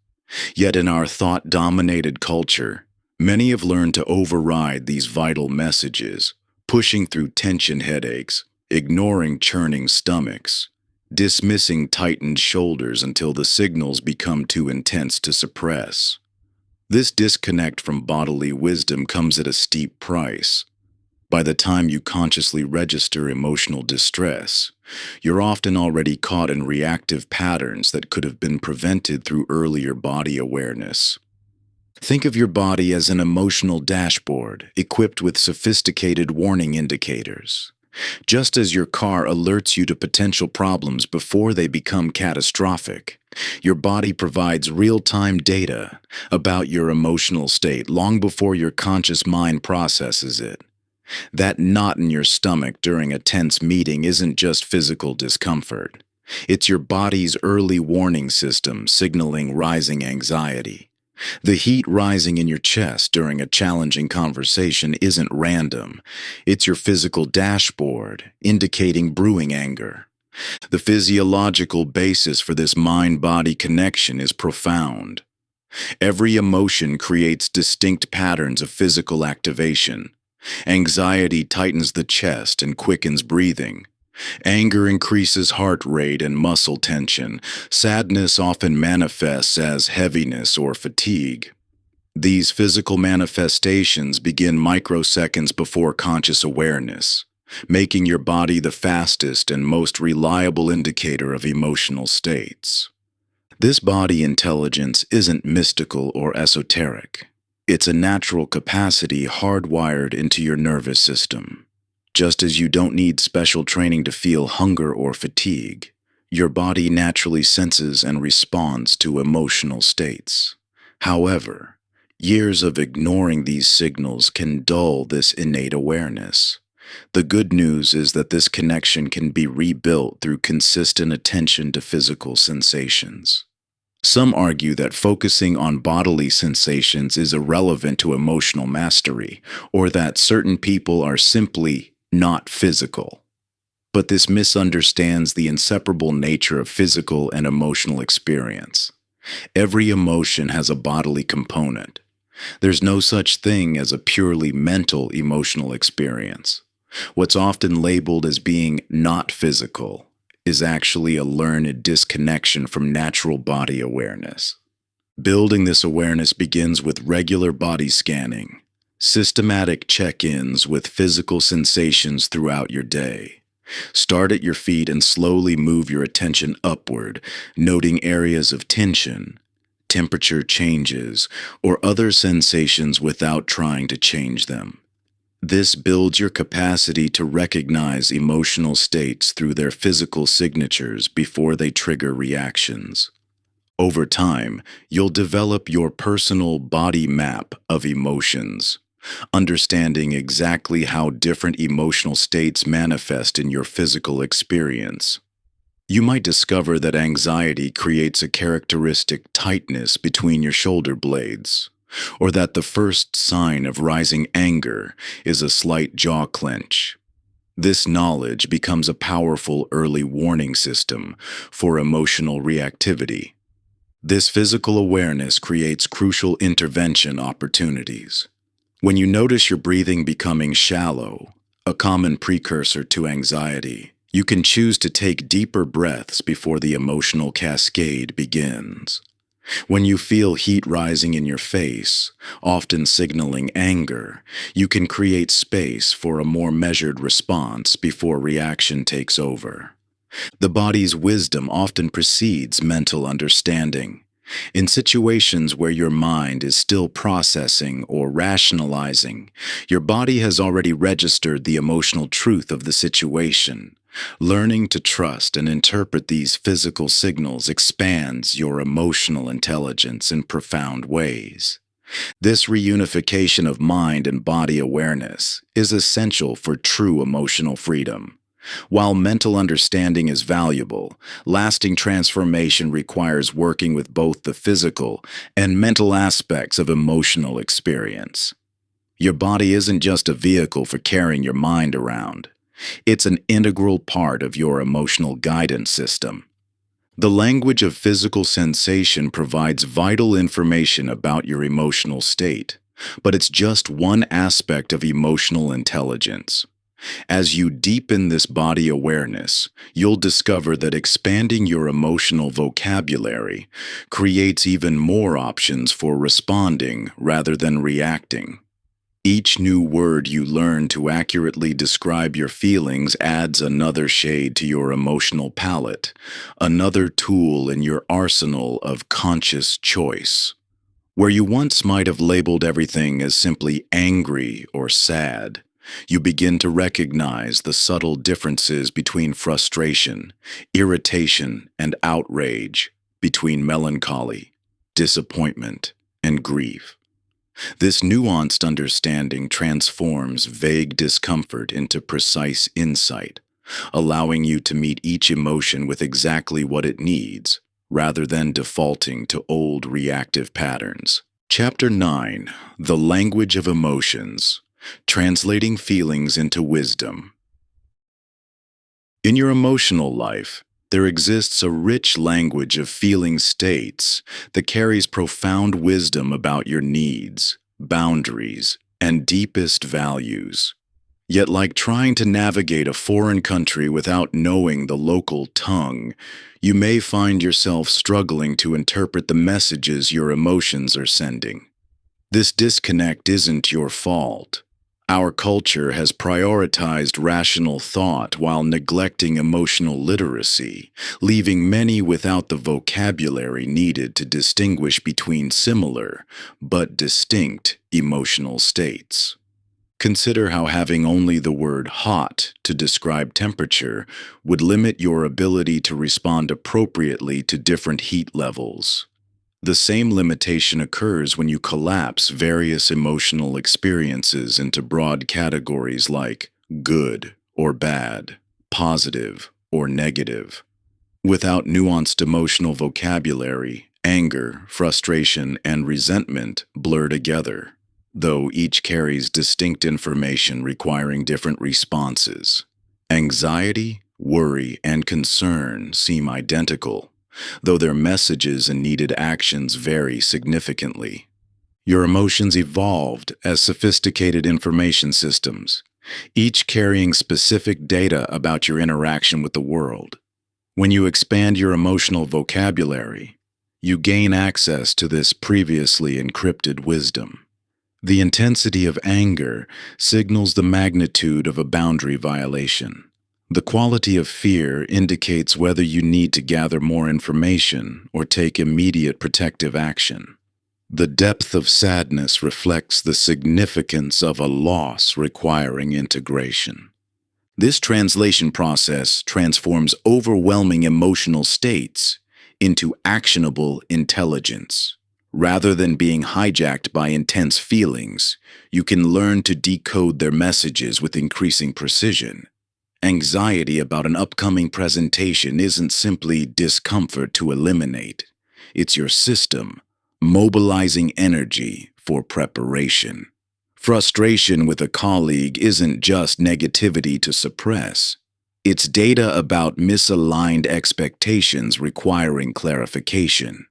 Yet in our thought-dominated culture, many have learned to override these vital messages, pushing through tension headaches, ignoring churning stomachs, dismissing tightened shoulders until the signals become too intense to suppress. This disconnect from bodily wisdom comes at a steep price. By the time you consciously register emotional distress, you're often already caught in reactive patterns that could have been prevented through earlier body awareness. Think of your body as an emotional dashboard equipped with sophisticated warning indicators. Just as your car alerts you to potential problems before they become catastrophic, your body provides real-time data about your emotional state long before your conscious mind processes it. That knot in your stomach during a tense meeting isn't just physical discomfort. It's your body's early warning system signaling rising anxiety. The heat rising in your chest during a challenging conversation isn't random. It's your physical dashboard indicating brewing anger. The physiological basis for this mind-body connection is profound. Every emotion creates distinct patterns of physical activation. Anxiety tightens the chest and quickens breathing. Anger increases heart rate and muscle tension. Sadness often manifests as heaviness or fatigue. These physical manifestations begin microseconds before conscious awareness, making your body the fastest and most reliable indicator of emotional states. This body intelligence isn't mystical or esoteric. It's a natural capacity hardwired into your nervous system. Just as you don't need special training to feel hunger or fatigue, your body naturally senses and responds to emotional states. However, years of ignoring these signals can dull this innate awareness. The good news is that this connection can be rebuilt through consistent attention to physical sensations. Some argue that focusing on bodily sensations is irrelevant to emotional mastery, or that certain people are simply not physical. But this misunderstands the inseparable nature of physical and emotional experience. Every emotion has a bodily component. There's no such thing as a purely mental emotional experience. What's often labeled as being not physical is actually a learned disconnection from natural body awareness. Building this awareness begins with regular body scanning, systematic check-ins with physical sensations throughout your day. Start at your feet and slowly move your attention upward, noting areas of tension, temperature changes, or other sensations without trying to change them. This builds your capacity to recognize emotional states through their physical signatures before they trigger reactions. Over time, you'll develop your personal body map of emotions, understanding exactly how different emotional states manifest in your physical experience. You might discover that anxiety creates a characteristic tightness between your shoulder blades, or that the first sign of rising anger is a slight jaw clench. This knowledge becomes a powerful early warning system for emotional reactivity. This physical awareness creates crucial intervention opportunities. When you notice your breathing becoming shallow, a common precursor to anxiety, you can choose to take deeper breaths before the emotional cascade begins. When you feel heat rising in your face, often signaling anger, you can create space for a more measured response before reaction takes over. The body's wisdom often precedes mental understanding. In situations where your mind is still processing or rationalizing, your body has already registered the emotional truth of the situation. Learning to trust and interpret these physical signals expands your emotional intelligence in profound ways. This reunification of mind and body awareness is essential for true emotional freedom. While mental understanding is valuable, lasting transformation requires working with both the physical and mental aspects of emotional experience. Your body isn't just a vehicle for carrying your mind around. It's an integral part of your emotional guidance system. The language of physical sensation provides vital information about your emotional state, but it's just one aspect of emotional intelligence. As you deepen this body awareness, you'll discover that expanding your emotional vocabulary creates even more options for responding rather than reacting. Each new word you learn to accurately describe your feelings adds another shade to your emotional palette, another tool in your arsenal of conscious choice. Where you once might have labeled everything as simply angry or sad, you begin to recognize the subtle differences between frustration, irritation, and outrage, between melancholy, disappointment, and grief. This nuanced understanding transforms vague discomfort into precise insight, allowing you to meet each emotion with exactly what it needs, rather than defaulting to old reactive patterns. Chapter 9: The Language of Emotions, Translating Feelings into Wisdom. In your emotional life, there exists a rich language of feeling states that carries profound wisdom about your needs, boundaries, and deepest values. Yet, like trying to navigate a foreign country without knowing the local tongue, you may find yourself struggling to interpret the messages your emotions are sending. This disconnect isn't your fault. Our culture has prioritized rational thought while neglecting emotional literacy, leaving many without the vocabulary needed to distinguish between similar but distinct emotional states. Consider how having only the word hot to describe temperature would limit your ability to respond appropriately to different heat levels. The same limitation occurs when you collapse various emotional experiences into broad categories like good or bad, positive or negative. Without nuanced emotional vocabulary, anger, frustration, and resentment blur together, though each carries distinct information requiring different responses. Anxiety, worry, and concern seem identical, though their messages and needed actions vary significantly. Your emotions evolved as sophisticated information systems, each carrying specific data about your interaction with the world. When you expand your emotional vocabulary, you gain access to this previously encrypted wisdom. The intensity of anger signals the magnitude of a boundary violation. The quality of fear indicates whether you need to gather more information or take immediate protective action. The depth of sadness reflects the significance of a loss requiring integration. This translation process transforms overwhelming emotional states into actionable intelligence. Rather than being hijacked by intense feelings, you can learn to decode their messages with increasing precision. Anxiety about an upcoming presentation isn't simply discomfort to eliminate. It's your system mobilizing energy for preparation. Frustration with a colleague isn't just negativity to suppress. It's data about misaligned expectations requiring clarification.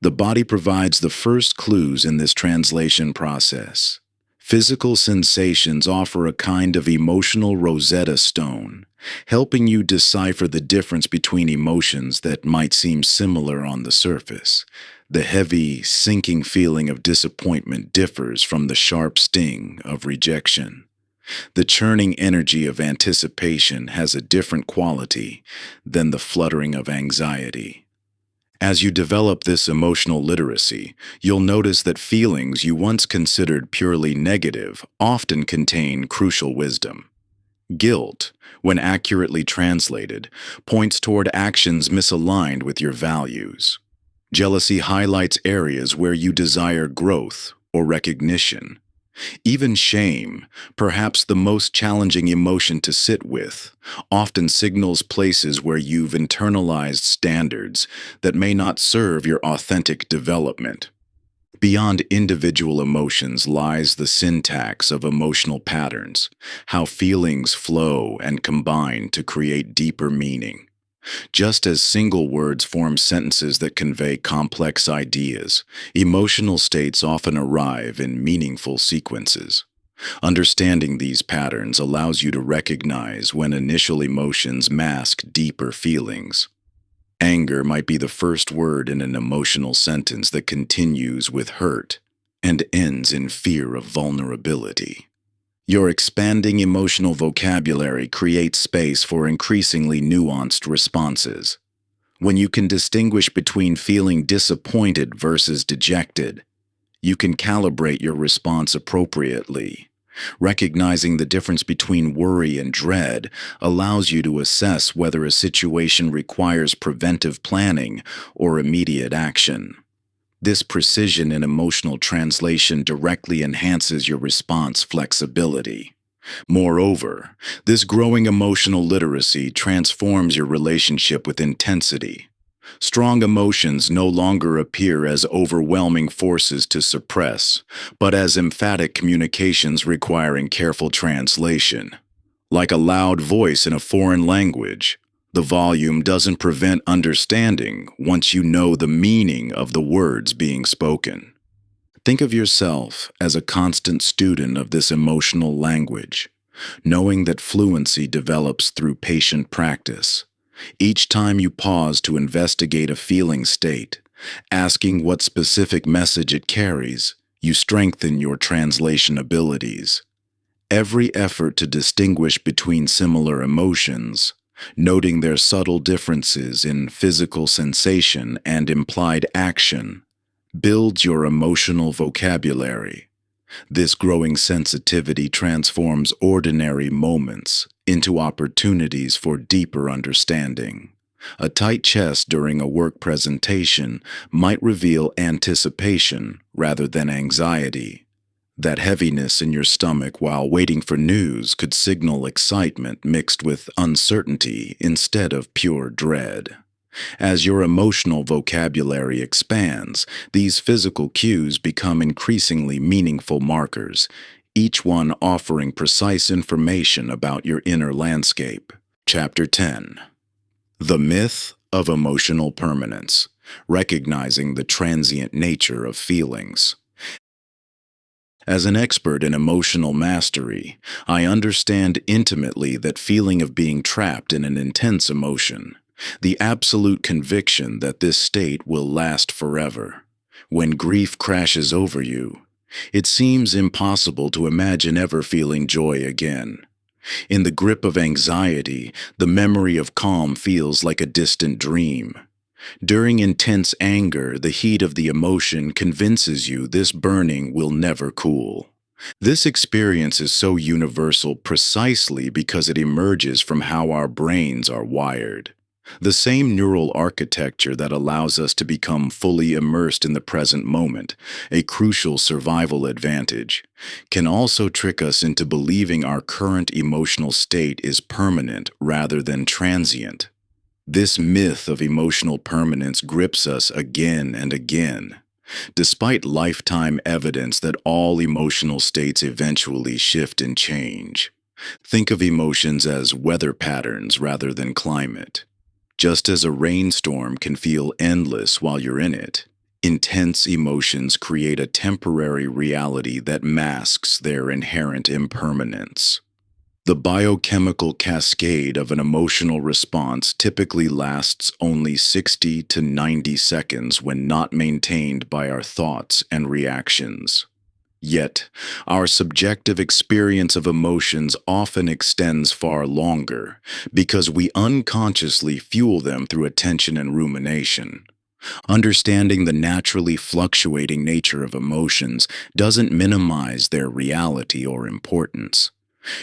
The body provides the first clues in this translation process. Physical sensations offer a kind of emotional Rosetta Stone, helping you decipher the difference between emotions that might seem similar on the surface. The heavy, sinking feeling of disappointment differs from the sharp sting of rejection. The churning energy of anticipation has a different quality than the fluttering of anxiety. As you develop this emotional literacy, you'll notice that feelings you once considered purely negative often contain crucial wisdom. Guilt, when accurately translated, points toward actions misaligned with your values. Jealousy highlights areas where you desire growth or recognition. Even shame, perhaps the most challenging emotion to sit with, often signals places where you've internalized standards that may not serve your authentic development. Beyond individual emotions lies the syntax of emotional patterns, how feelings flow and combine to create deeper meaning. Just as single words form sentences that convey complex ideas, emotional states often arrive in meaningful sequences. Understanding these patterns allows you to recognize when initial emotions mask deeper feelings. Anger might be the first word in an emotional sentence that continues with hurt and ends in fear of vulnerability. Your expanding emotional vocabulary creates space for increasingly nuanced responses. When you can distinguish between feeling disappointed versus dejected, you can calibrate your response appropriately. Recognizing the difference between worry and dread allows you to assess whether a situation requires preventive planning or immediate action. This precision in emotional translation directly enhances your response flexibility. Moreover, this growing emotional literacy transforms your relationship with intensity. Strong emotions no longer appear as overwhelming forces to suppress, but as emphatic communications requiring careful translation. Like a loud voice in a foreign language, the volume doesn't prevent understanding once you know the meaning of the words being spoken. Think of yourself as a constant student of this emotional language, knowing that fluency develops through patient practice. Each time you pause to investigate a feeling state, asking what specific message it carries, you strengthen your translation abilities. Every effort to distinguish between similar emotions, noting their subtle differences in physical sensation and implied action, builds your emotional vocabulary. This growing sensitivity transforms ordinary moments into opportunities for deeper understanding. A tight chest during a work presentation might reveal anticipation rather than anxiety. That heaviness in your stomach while waiting for news could signal excitement mixed with uncertainty instead of pure dread. As your emotional vocabulary expands, these physical cues become increasingly meaningful markers, each one offering precise information about your inner landscape. Chapter 10. The Myth of Emotional Permanence, Recognizing the Transient Nature of Feelings. As an expert in emotional mastery, I understand intimately that feeling of being trapped in an intense emotion, the absolute conviction that this state will last forever. When grief crashes over you, it seems impossible to imagine ever feeling joy again. In the grip of anxiety, the memory of calm feels like a distant dream. During intense anger, the heat of the emotion convinces you this burning will never cool. This experience is so universal precisely because it emerges from how our brains are wired. The same neural architecture that allows us to become fully immersed in the present moment, a crucial survival advantage, can also trick us into believing our current emotional state is permanent rather than transient. This myth of emotional permanence grips us again and again, despite lifetime evidence that all emotional states eventually shift and change. Think of emotions as weather patterns rather than climate. Just as a rainstorm can feel endless while you're in it, intense emotions create a temporary reality that masks their inherent impermanence. The biochemical cascade of an emotional response typically lasts only 60 to 90 seconds when not maintained by our thoughts and reactions. Yet, our subjective experience of emotions often extends far longer because we unconsciously fuel them through attention and rumination. Understanding the naturally fluctuating nature of emotions doesn't minimize their reality or importance.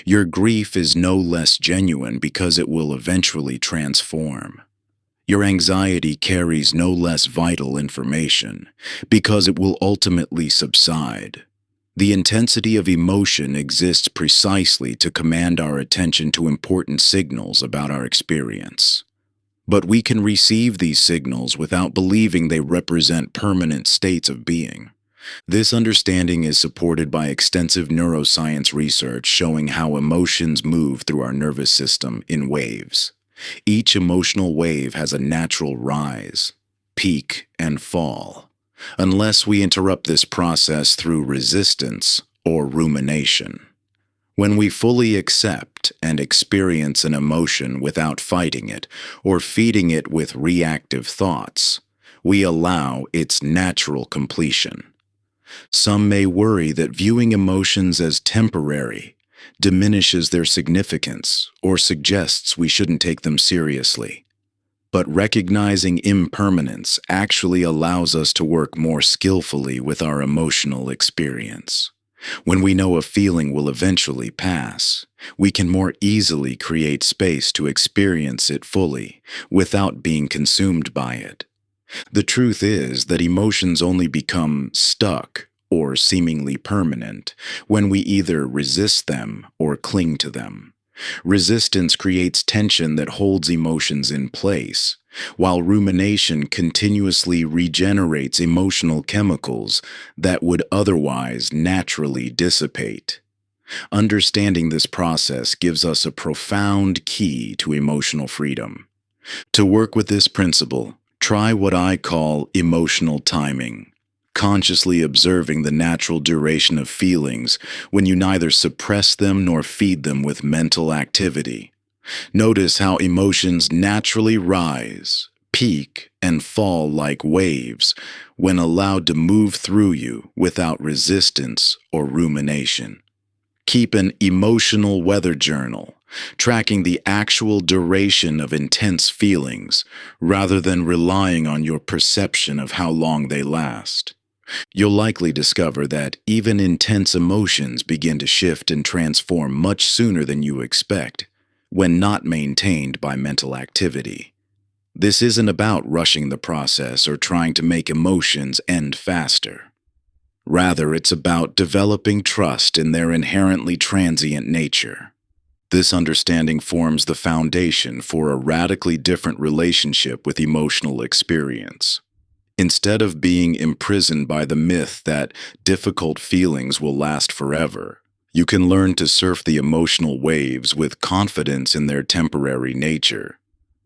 Your grief is no less genuine because it will eventually transform. Your anxiety carries no less vital information because it will ultimately subside. The intensity of emotion exists precisely to command our attention to important signals about our experience. But we can receive these signals without believing they represent permanent states of being. This understanding is supported by extensive neuroscience research showing how emotions move through our nervous system in waves. Each emotional wave has a natural rise, peak, and fall, unless we interrupt this process through resistance or rumination. When we fully accept and experience an emotion without fighting it or feeding it with reactive thoughts, we allow its natural completion. Some may worry that viewing emotions as temporary diminishes their significance or suggests we shouldn't take them seriously. But recognizing impermanence actually allows us to work more skillfully with our emotional experience. When we know a feeling will eventually pass, we can more easily create space to experience it fully without being consumed by it. The truth is that emotions only become stuck or seemingly permanent when we either resist them or cling to them. Resistance creates tension that holds emotions in place, while rumination continuously regenerates emotional chemicals that would otherwise naturally dissipate. Understanding this process gives us a profound key to emotional freedom. To work with this principle, try what I call emotional timing, consciously observing the natural duration of feelings when you neither suppress them nor feed them with mental activity. Notice how emotions naturally rise, peak, and fall like waves when allowed to move through you without resistance or rumination. Keep an emotional weather journal, tracking the actual duration of intense feelings rather than relying on your perception of how long they last. You'll likely discover that even intense emotions begin to shift and transform much sooner than you expect when not maintained by mental activity. This isn't about rushing the process or trying to make emotions end faster. Rather, it's about developing trust in their inherently transient nature. This understanding forms the foundation for a radically different relationship with emotional experience. Instead of being imprisoned by the myth that difficult feelings will last forever, you can learn to surf the emotional waves with confidence in their temporary nature.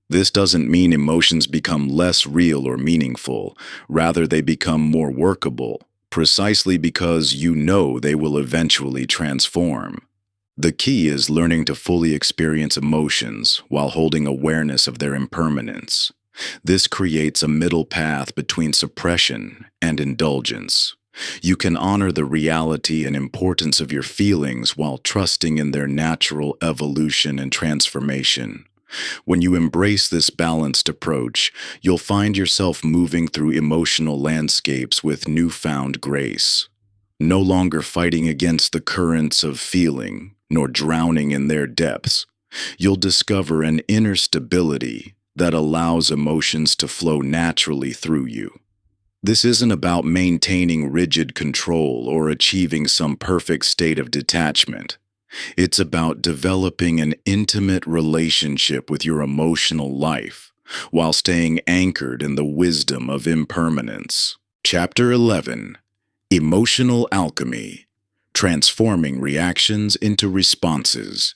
This doesn't mean emotions become less real or meaningful. Rather, they become more workable, precisely because you know they will eventually transform. The key is learning to fully experience emotions while holding awareness of their impermanence. This creates a middle path between suppression and indulgence. You can honor the reality and importance of your feelings while trusting in their natural evolution and transformation. When you embrace this balanced approach, you'll find yourself moving through emotional landscapes with newfound grace, no longer fighting against the currents of feeling, nor drowning in their depths. You'll discover an inner stability that allows emotions to flow naturally through you. This isn't about maintaining rigid control or achieving some perfect state of detachment. It's about developing an intimate relationship with your emotional life while staying anchored in the wisdom of impermanence. Chapter 11: Emotional Alchemy: Transforming Reactions into Responses.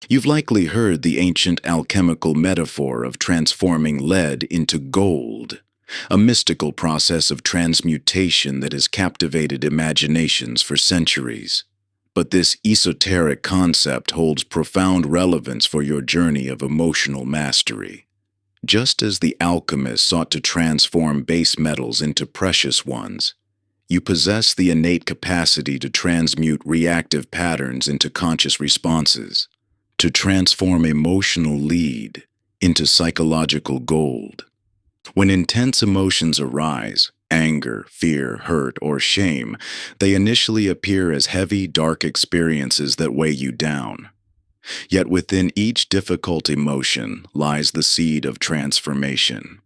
You've likely heard the ancient alchemical metaphor of transforming lead into gold, a mystical process of transmutation that has captivated imaginations for centuries. But this esoteric concept holds profound relevance for your journey of emotional mastery. Just as the alchemist sought to transform base metals into precious ones, you possess the innate capacity to transmute reactive patterns into conscious responses, to transform emotional lead into psychological gold. When intense emotions arise, anger, fear, hurt, or shame, they initially appear as heavy, dark experiences that weigh you down. Yet within each difficult emotion lies the seed of transformation.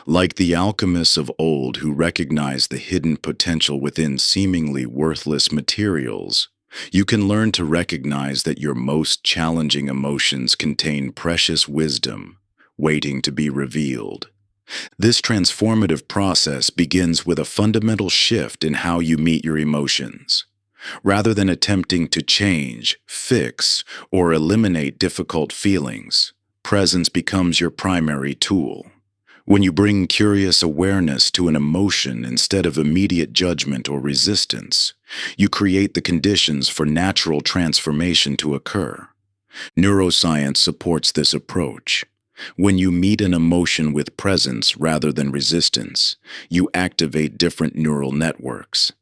Like the alchemists of old who recognized the hidden potential within seemingly worthless materials, you can learn to recognize that your most challenging emotions contain precious wisdom waiting to be revealed. This transformative process begins with a fundamental shift in how you meet your emotions. Rather than attempting to change, fix, or eliminate difficult feelings, presence becomes your primary tool. When you bring curious awareness to an emotion instead of immediate judgment or resistance, you create the conditions for natural transformation to occur. Neuroscience supports this approach. When you meet an emotion with presence rather than resistance, you activate different neural networks.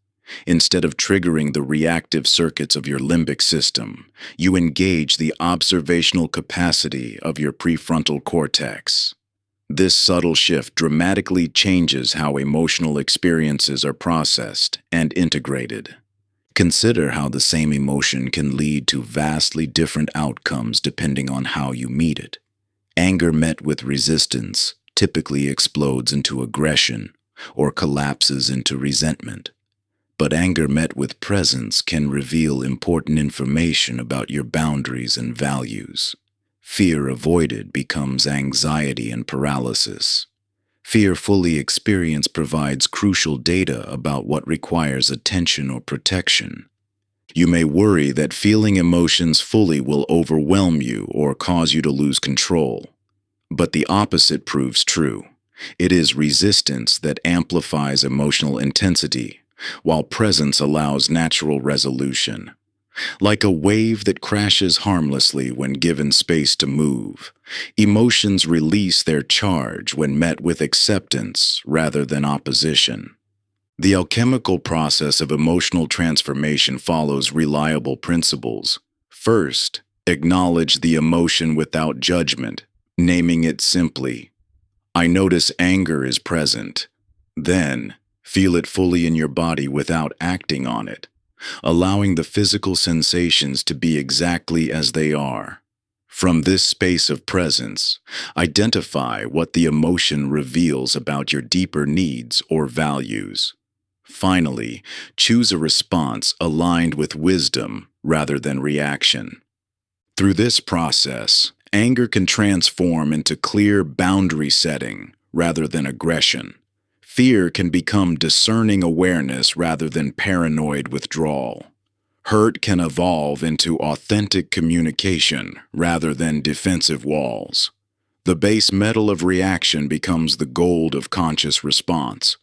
Instead of triggering the reactive circuits of your limbic system, you engage the observational capacity of your prefrontal cortex. This subtle shift dramatically changes how emotional experiences are processed and integrated. Consider how the same emotion can lead to vastly different outcomes depending on how you meet it. Anger met with resistance typically explodes into aggression or collapses into resentment. But anger met with presence can reveal important information about your boundaries and values. Fear avoided becomes anxiety and paralysis. Fear fully experienced provides crucial data about what requires attention or protection. You may worry that feeling emotions fully will overwhelm you or cause you to lose control. But the opposite proves true. It is resistance that amplifies emotional intensity, while presence allows natural resolution. Like a wave that crashes harmlessly when given space to move, emotions release their charge when met with acceptance rather than opposition. The alchemical process of emotional transformation follows reliable principles. First, acknowledge the emotion without judgment, naming it simply. I notice anger is present. Then, feel it fully in your body without acting on it, allowing the physical sensations to be exactly as they are. From this space of presence, identify what the emotion reveals about your deeper needs or values. Finally, choose a response aligned with wisdom rather than reaction. Through this process, anger can transform into clear boundary setting rather than aggression. Fear can become discerning awareness rather than paranoid withdrawal. Hurt can evolve into authentic communication rather than defensive walls. The base metal of reaction becomes the gold of conscious response.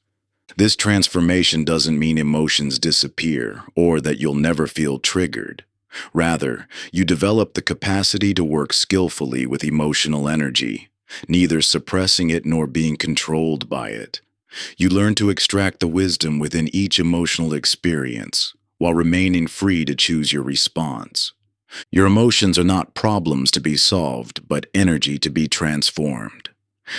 This transformation doesn't mean emotions disappear or that you'll never feel triggered. Rather, you develop the capacity to work skillfully with emotional energy, neither suppressing it nor being controlled by it. You learn to extract the wisdom within each emotional experience, while remaining free to choose your response. Your emotions are not problems to be solved, but energy to be transformed.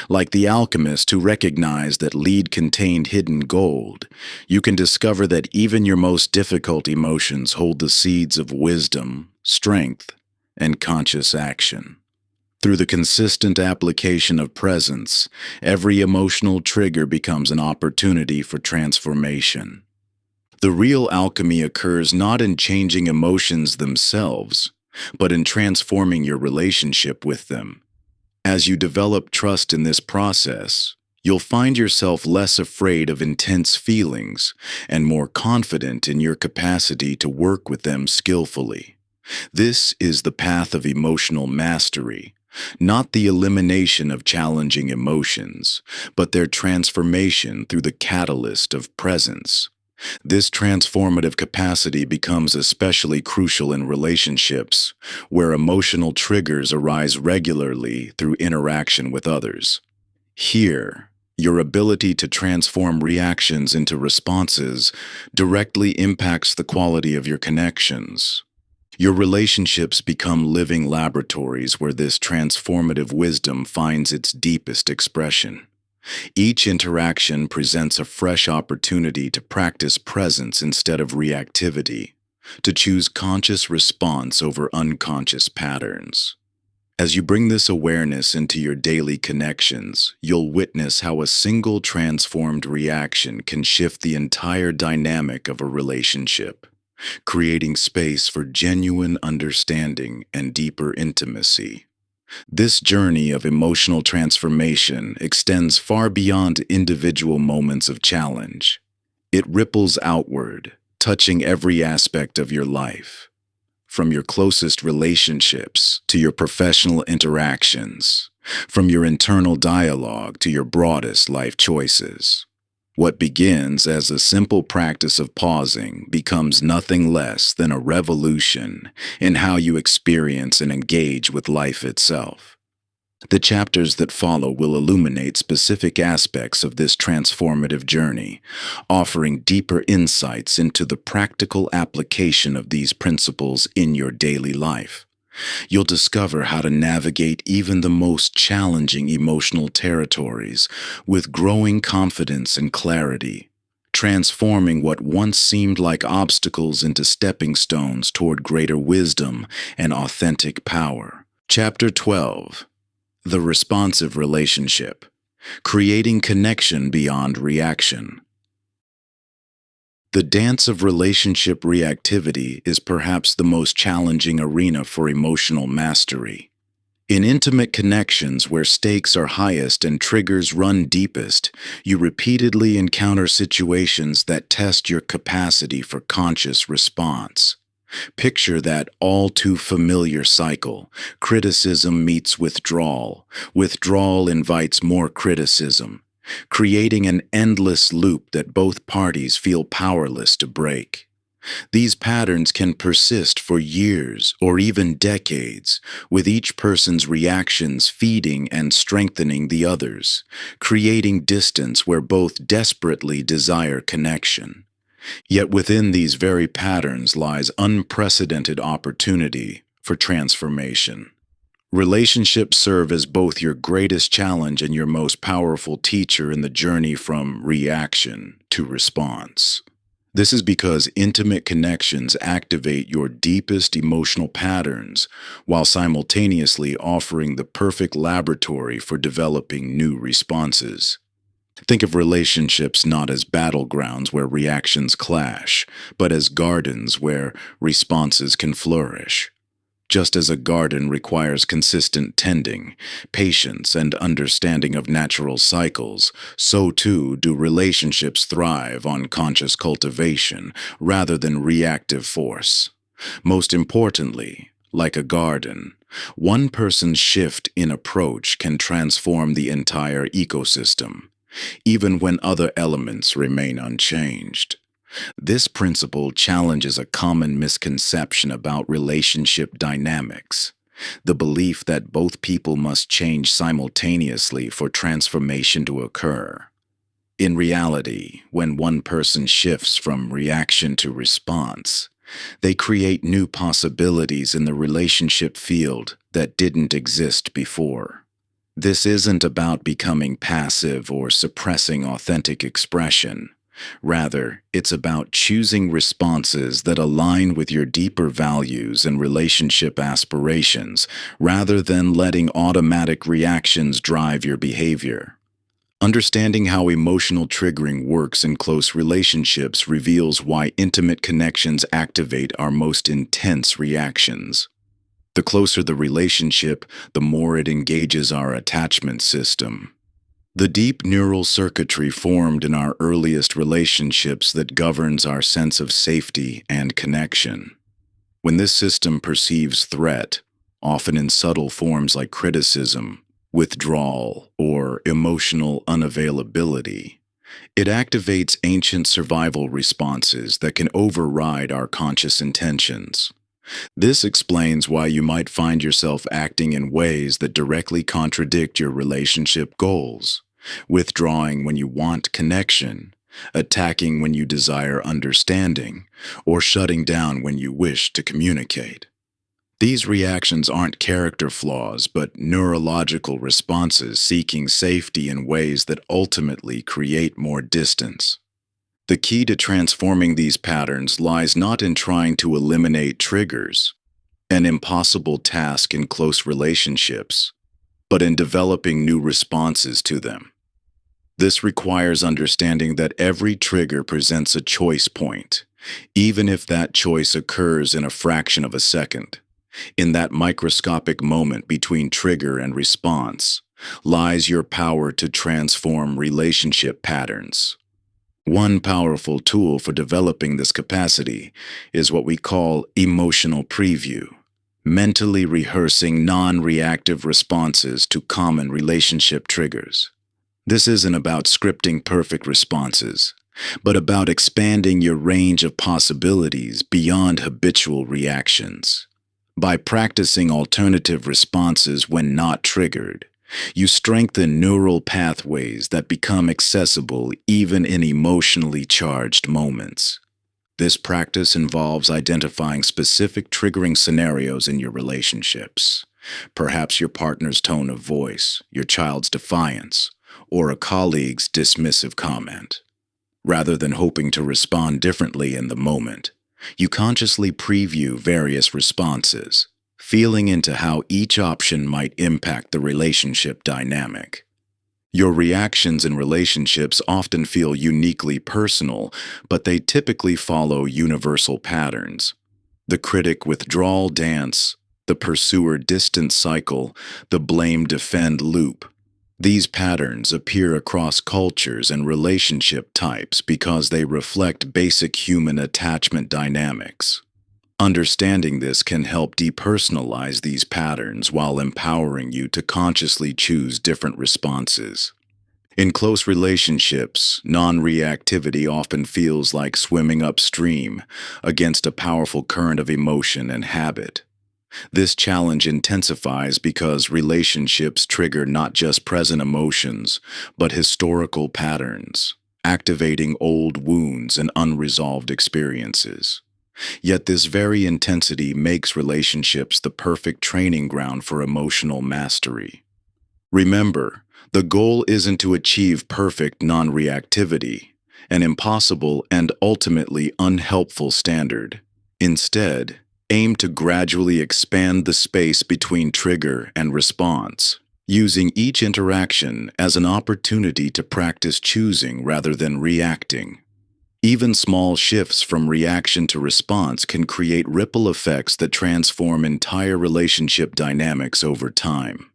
Like the alchemist who recognized that lead contained hidden gold, you can discover that even your most difficult emotions hold the seeds of wisdom, strength, and conscious action. Through the consistent application of presence, every emotional trigger becomes an opportunity for transformation. The real alchemy occurs not in changing emotions themselves, but in transforming your relationship with them. As you develop trust in this process, you'll find yourself less afraid of intense feelings and more confident in your capacity to work with them skillfully. This is the path of emotional mastery, not the elimination of challenging emotions, but their transformation through the catalyst of presence. This transformative capacity becomes especially crucial in relationships, where emotional triggers arise regularly through interaction with others. Here, your ability to transform reactions into responses directly impacts the quality of your connections. Your relationships become living laboratories where this transformative wisdom finds its deepest expression. Each interaction presents a fresh opportunity to practice presence instead of reactivity, to choose conscious response over unconscious patterns. As you bring this awareness into your daily connections, you'll witness how a single transformed reaction can shift the entire dynamic of a relationship, creating space for genuine understanding and deeper intimacy. This journey of emotional transformation extends far beyond individual moments of challenge. It ripples outward, touching every aspect of your life, from your closest relationships to your professional interactions, from your internal dialogue to your broadest life choices. What begins as a simple practice of pausing becomes nothing less than a revolution in how you experience and engage with life itself. The chapters that follow will illuminate specific aspects of this transformative journey, offering deeper insights into the practical application of these principles in your daily life. You'll discover how to navigate even the most challenging emotional territories with growing confidence and clarity, transforming what once seemed like obstacles into stepping stones toward greater wisdom and authentic power. Chapter 12. The Responsive Relationship. Creating Connection Beyond Reaction. The dance of relationship reactivity is perhaps the most challenging arena for emotional mastery. In intimate connections where stakes are highest and triggers run deepest, you repeatedly encounter situations that test your capacity for conscious response. Picture that all too familiar cycle. Criticism meets withdrawal. Withdrawal invites more criticism, creating an endless loop that both parties feel powerless to break. These patterns can persist for years or even decades, with each person's reactions feeding and strengthening the others, creating distance where both desperately desire connection. Yet within these very patterns lies unprecedented opportunity for transformation. Relationships serve as both your greatest challenge and your most powerful teacher in the journey from reaction to response. This is because intimate connections activate your deepest emotional patterns while simultaneously offering the perfect laboratory for developing new responses. Think of relationships not as battlegrounds where reactions clash, but as gardens where responses can flourish. Just as a garden requires consistent tending, patience, and understanding of natural cycles, so too do relationships thrive on conscious cultivation rather than reactive force. Most importantly, like a garden, one person's shift in approach can transform the entire ecosystem, even when other elements remain unchanged. This principle challenges a common misconception about relationship dynamics, the belief that both people must change simultaneously for transformation to occur. In reality, when one person shifts from reaction to response, they create new possibilities in the relationship field that didn't exist before. This isn't about becoming passive or suppressing authentic expression. Rather, it's about choosing responses that align with your deeper values and relationship aspirations, rather than letting automatic reactions drive your behavior. Understanding how emotional triggering works in close relationships reveals why intimate connections activate our most intense reactions. The closer the relationship, the more it engages our attachment system, the deep neural circuitry formed in our earliest relationships that governs our sense of safety and connection. When this system perceives threat, often in subtle forms like criticism, withdrawal, or emotional unavailability, it activates ancient survival responses that can override our conscious intentions. This explains why you might find yourself acting in ways that directly contradict your relationship goals, withdrawing when you want connection, attacking when you desire understanding, or shutting down when you wish to communicate. These reactions aren't character flaws, but neurological responses seeking safety in ways that ultimately create more distance. The key to transforming these patterns lies not in trying to eliminate triggers, an impossible task in close relationships, but in developing new responses to them. This requires understanding that every trigger presents a choice point, even if that choice occurs in a fraction of a second. In that microscopic moment between trigger and response lies your power to transform relationship patterns. One powerful tool for developing this capacity is what we call emotional preview, mentally rehearsing non-reactive responses to common relationship triggers. This isn't about scripting perfect responses, but about expanding your range of possibilities beyond habitual reactions. By practicing alternative responses when not triggered, you strengthen neural pathways that become accessible even in emotionally charged moments. This practice involves identifying specific triggering scenarios in your relationships, perhaps your partner's tone of voice, your child's defiance, or a colleague's dismissive comment. Rather than hoping to respond differently in the moment, you consciously preview various responses, feeling into how each option might impact the relationship dynamic. Your reactions in relationships often feel uniquely personal, but they typically follow universal patterns. The critic-withdrawal dance, the pursuer-distance cycle, the blame-defend loop. These patterns appear across cultures and relationship types because they reflect basic human attachment dynamics. Understanding this can help depersonalize these patterns while empowering you to consciously choose different responses. In close relationships, non-reactivity often feels like swimming upstream against a powerful current of emotion and habit. This challenge intensifies because relationships trigger not just present emotions, but historical patterns, activating old wounds and unresolved experiences. Yet this very intensity makes relationships the perfect training ground for emotional mastery. Remember, the goal isn't to achieve perfect non-reactivity, an impossible and ultimately unhelpful standard. Instead, aim to gradually expand the space between trigger and response, using each interaction as an opportunity to practice choosing rather than reacting. Even small shifts from reaction to response can create ripple effects that transform entire relationship dynamics over time.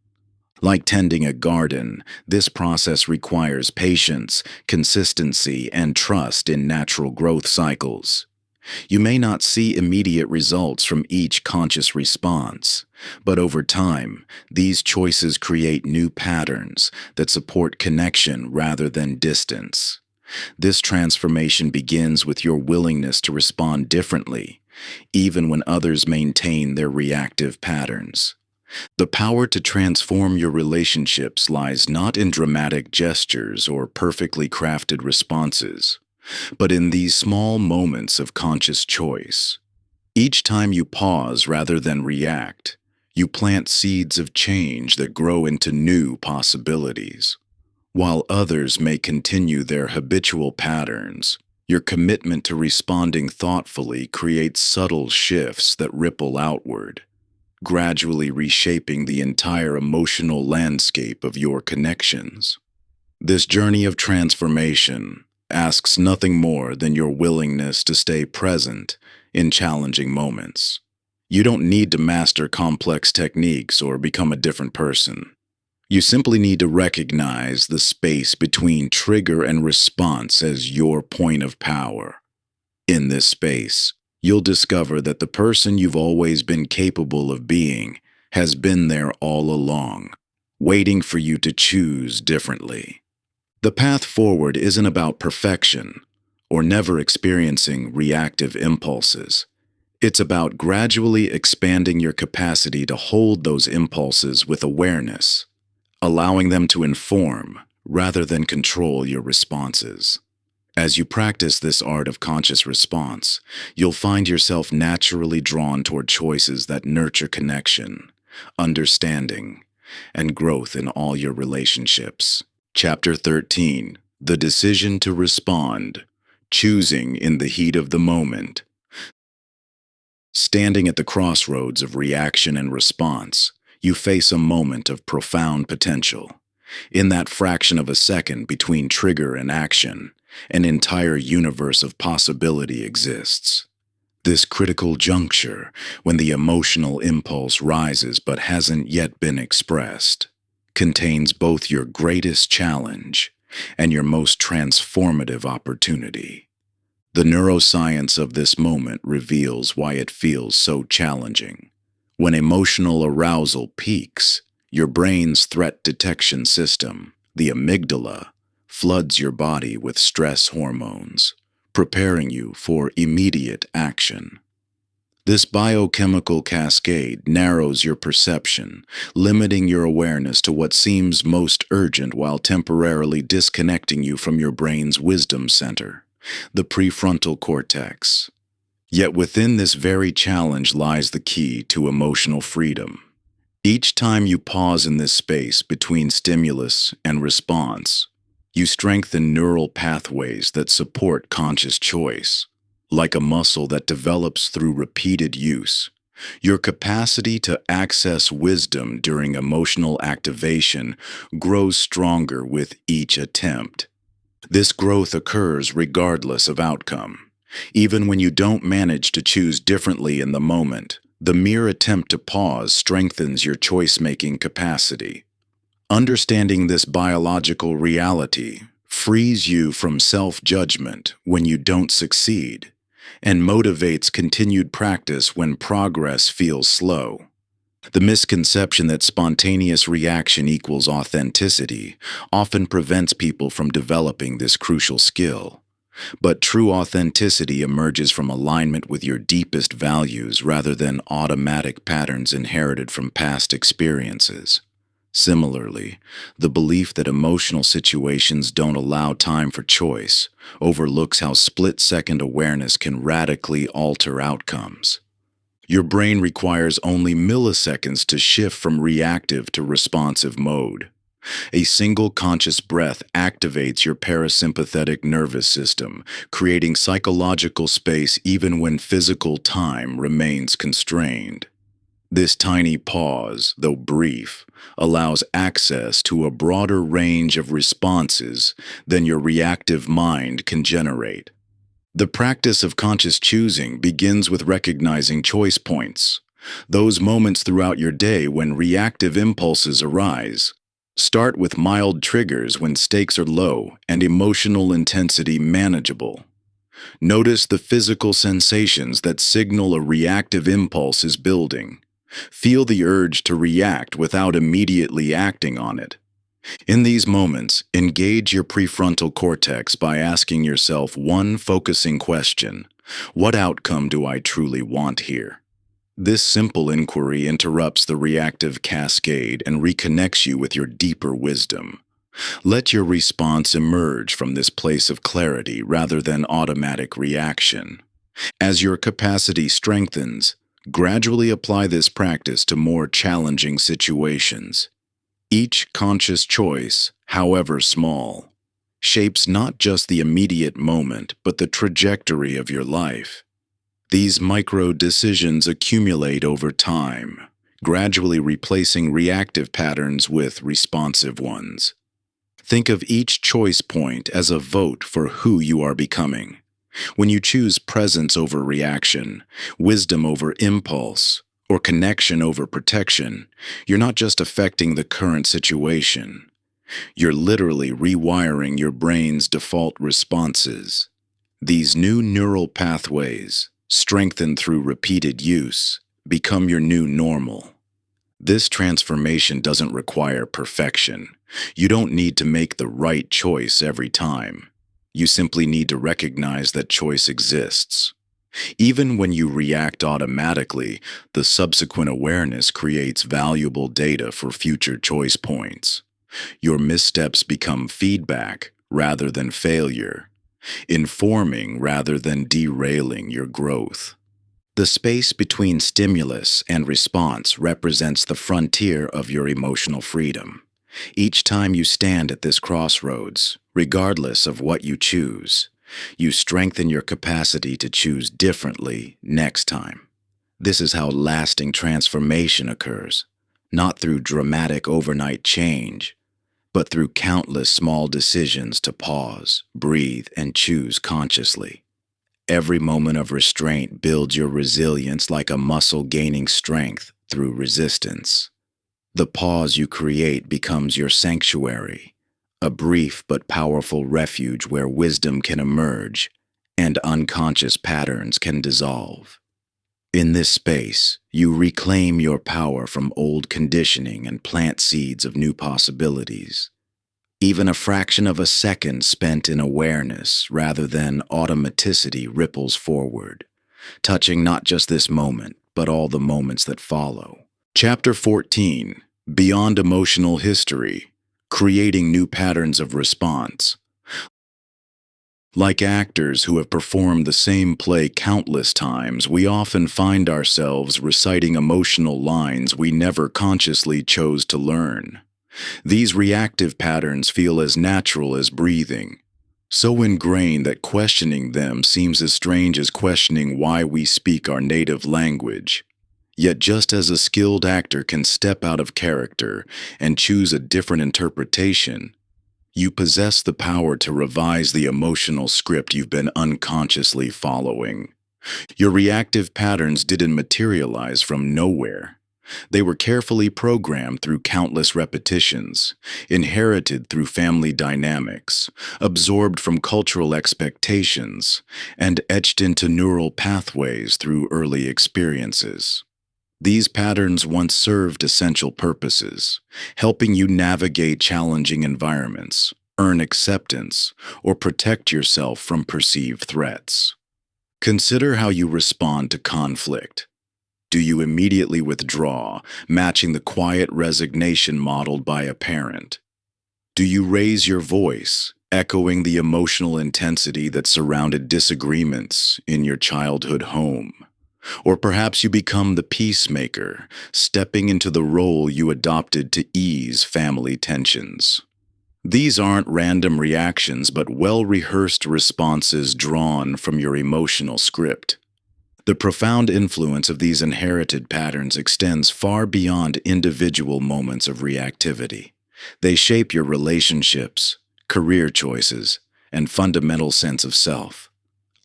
Like tending a garden, this process requires patience, consistency, and trust in natural growth cycles. You may not see immediate results from each conscious response, but over time, these choices create new patterns that support connection rather than distance. This transformation begins with your willingness to respond differently, even when others maintain their reactive patterns. The power to transform your relationships lies not in dramatic gestures or perfectly crafted responses, but in these small moments of conscious choice. Each time you pause rather than react, you plant seeds of change that grow into new possibilities. While others may continue their habitual patterns, your commitment to responding thoughtfully creates subtle shifts that ripple outward, gradually reshaping the entire emotional landscape of your connections. This journey of transformation asks nothing more than your willingness to stay present in challenging moments. You don't need to master complex techniques or become a different person. You simply need to recognize the space between trigger and response as your point of power. In this space, you'll discover that the person you've always been capable of being has been there all along, waiting for you to choose differently. The path forward isn't about perfection or never experiencing reactive impulses. It's about gradually expanding your capacity to hold those impulses with awareness, allowing them to inform rather than control your responses. As you practice this art of conscious response, you'll find yourself naturally drawn toward choices that nurture connection, understanding, and growth in all your relationships. Chapter 13: The Decision to Respond. Choosing in the Heat of the Moment. Standing at the crossroads of reaction and response, you face a moment of profound potential. In that fraction of a second between trigger and action, an entire universe of possibility exists. This critical juncture, when the emotional impulse rises but hasn't yet been expressed, contains both your greatest challenge and your most transformative opportunity. The neuroscience of this moment reveals why it feels so challenging. When emotional arousal peaks, your brain's threat detection system, the amygdala, floods your body with stress hormones, preparing you for immediate action. This biochemical cascade narrows your perception, limiting your awareness to what seems most urgent while temporarily disconnecting you from your brain's wisdom center, the prefrontal cortex. Yet within this very challenge lies the key to emotional freedom. Each time you pause in this space between stimulus and response, you strengthen neural pathways that support conscious choice. Like a muscle that develops through repeated use, your capacity to access wisdom during emotional activation grows stronger with each attempt. This growth occurs regardless of outcome. Even when you don't manage to choose differently in the moment, the mere attempt to pause strengthens your choice-making capacity. Understanding this biological reality frees you from self-judgment when you don't succeed, and motivates continued practice when progress feels slow. The misconception that spontaneous reaction equals authenticity often prevents people from developing this crucial skill. But true authenticity emerges from alignment with your deepest values rather than automatic patterns inherited from past experiences. Similarly, the belief that emotional situations don't allow time for choice overlooks how split-second awareness can radically alter outcomes. Your brain requires only milliseconds to shift from reactive to responsive mode. A single conscious breath activates your parasympathetic nervous system, creating psychological space even when physical time remains constrained. This tiny pause, though brief, allows access to a broader range of responses than your reactive mind can generate. The practice of conscious choosing begins with recognizing choice points, those moments throughout your day when reactive impulses arise. Start with mild triggers when stakes are low and emotional intensity manageable. Notice the physical sensations that signal a reactive impulse is building. Feel the urge to react without immediately acting on it. In these moments, engage your prefrontal cortex by asking yourself one focusing question: what outcome do I truly want here? This simple inquiry interrupts the reactive cascade and reconnects you with your deeper wisdom. Let your response emerge from this place of clarity rather than automatic reaction. As your capacity strengthens, gradually apply this practice to more challenging situations. Each conscious choice, however small, shapes not just the immediate moment, but the trajectory of your life. These micro-decisions accumulate over time, gradually replacing reactive patterns with responsive ones. Think of each choice point as a vote for who you are becoming. When you choose presence over reaction, wisdom over impulse, or connection over protection, you're not just affecting the current situation. You're literally rewiring your brain's default responses. These new neural pathways, strengthened through repeated use, become your new normal. This transformation doesn't require perfection. You don't need to make the right choice every time. You simply need to recognize that choice exists. Even when you react automatically, the subsequent awareness creates valuable data for future choice points. Your missteps become feedback rather than failure. informing rather than derailing your growth. The space between stimulus and response represents the frontier of your emotional freedom. Each time you stand at this crossroads, regardless of what you choose, you strengthen your capacity to choose differently next time. This is how lasting transformation occurs, not through dramatic overnight change, but through countless small decisions to pause, breathe, and choose consciously. Every moment of restraint builds your resilience like a muscle gaining strength through resistance. The pause you create becomes your sanctuary, a brief but powerful refuge where wisdom can emerge and unconscious patterns can dissolve. In this space, you reclaim your power from old conditioning and plant seeds of new possibilities. Even a fraction of a second spent in awareness rather than automaticity ripples forward, touching not just this moment, but all the moments that follow. Chapter 14, Beyond Emotional History, Creating New Patterns of Response. Like actors who have performed the same play countless times, we often find ourselves reciting emotional lines we never consciously chose to learn. These reactive patterns feel as natural as breathing, so ingrained that questioning them seems as strange as questioning why we speak our native language. Yet just as a skilled actor can step out of character and choose a different interpretation, you possess the power to revise the emotional script you've been unconsciously following. Your reactive patterns didn't materialize from nowhere. They were carefully programmed through countless repetitions, inherited through family dynamics, absorbed from cultural expectations, and etched into neural pathways through early experiences. These patterns once served essential purposes, helping you navigate challenging environments, earn acceptance, or protect yourself from perceived threats. Consider how you respond to conflict. Do you immediately withdraw, matching the quiet resignation modeled by a parent? Do you raise your voice, echoing the emotional intensity that surrounded disagreements in your childhood home? Or perhaps you become the peacemaker, stepping into the role you adopted to ease family tensions. These aren't random reactions, but well-rehearsed responses drawn from your emotional script. The profound influence of these inherited patterns extends far beyond individual moments of reactivity. They shape your relationships, career choices, and fundamental sense of self.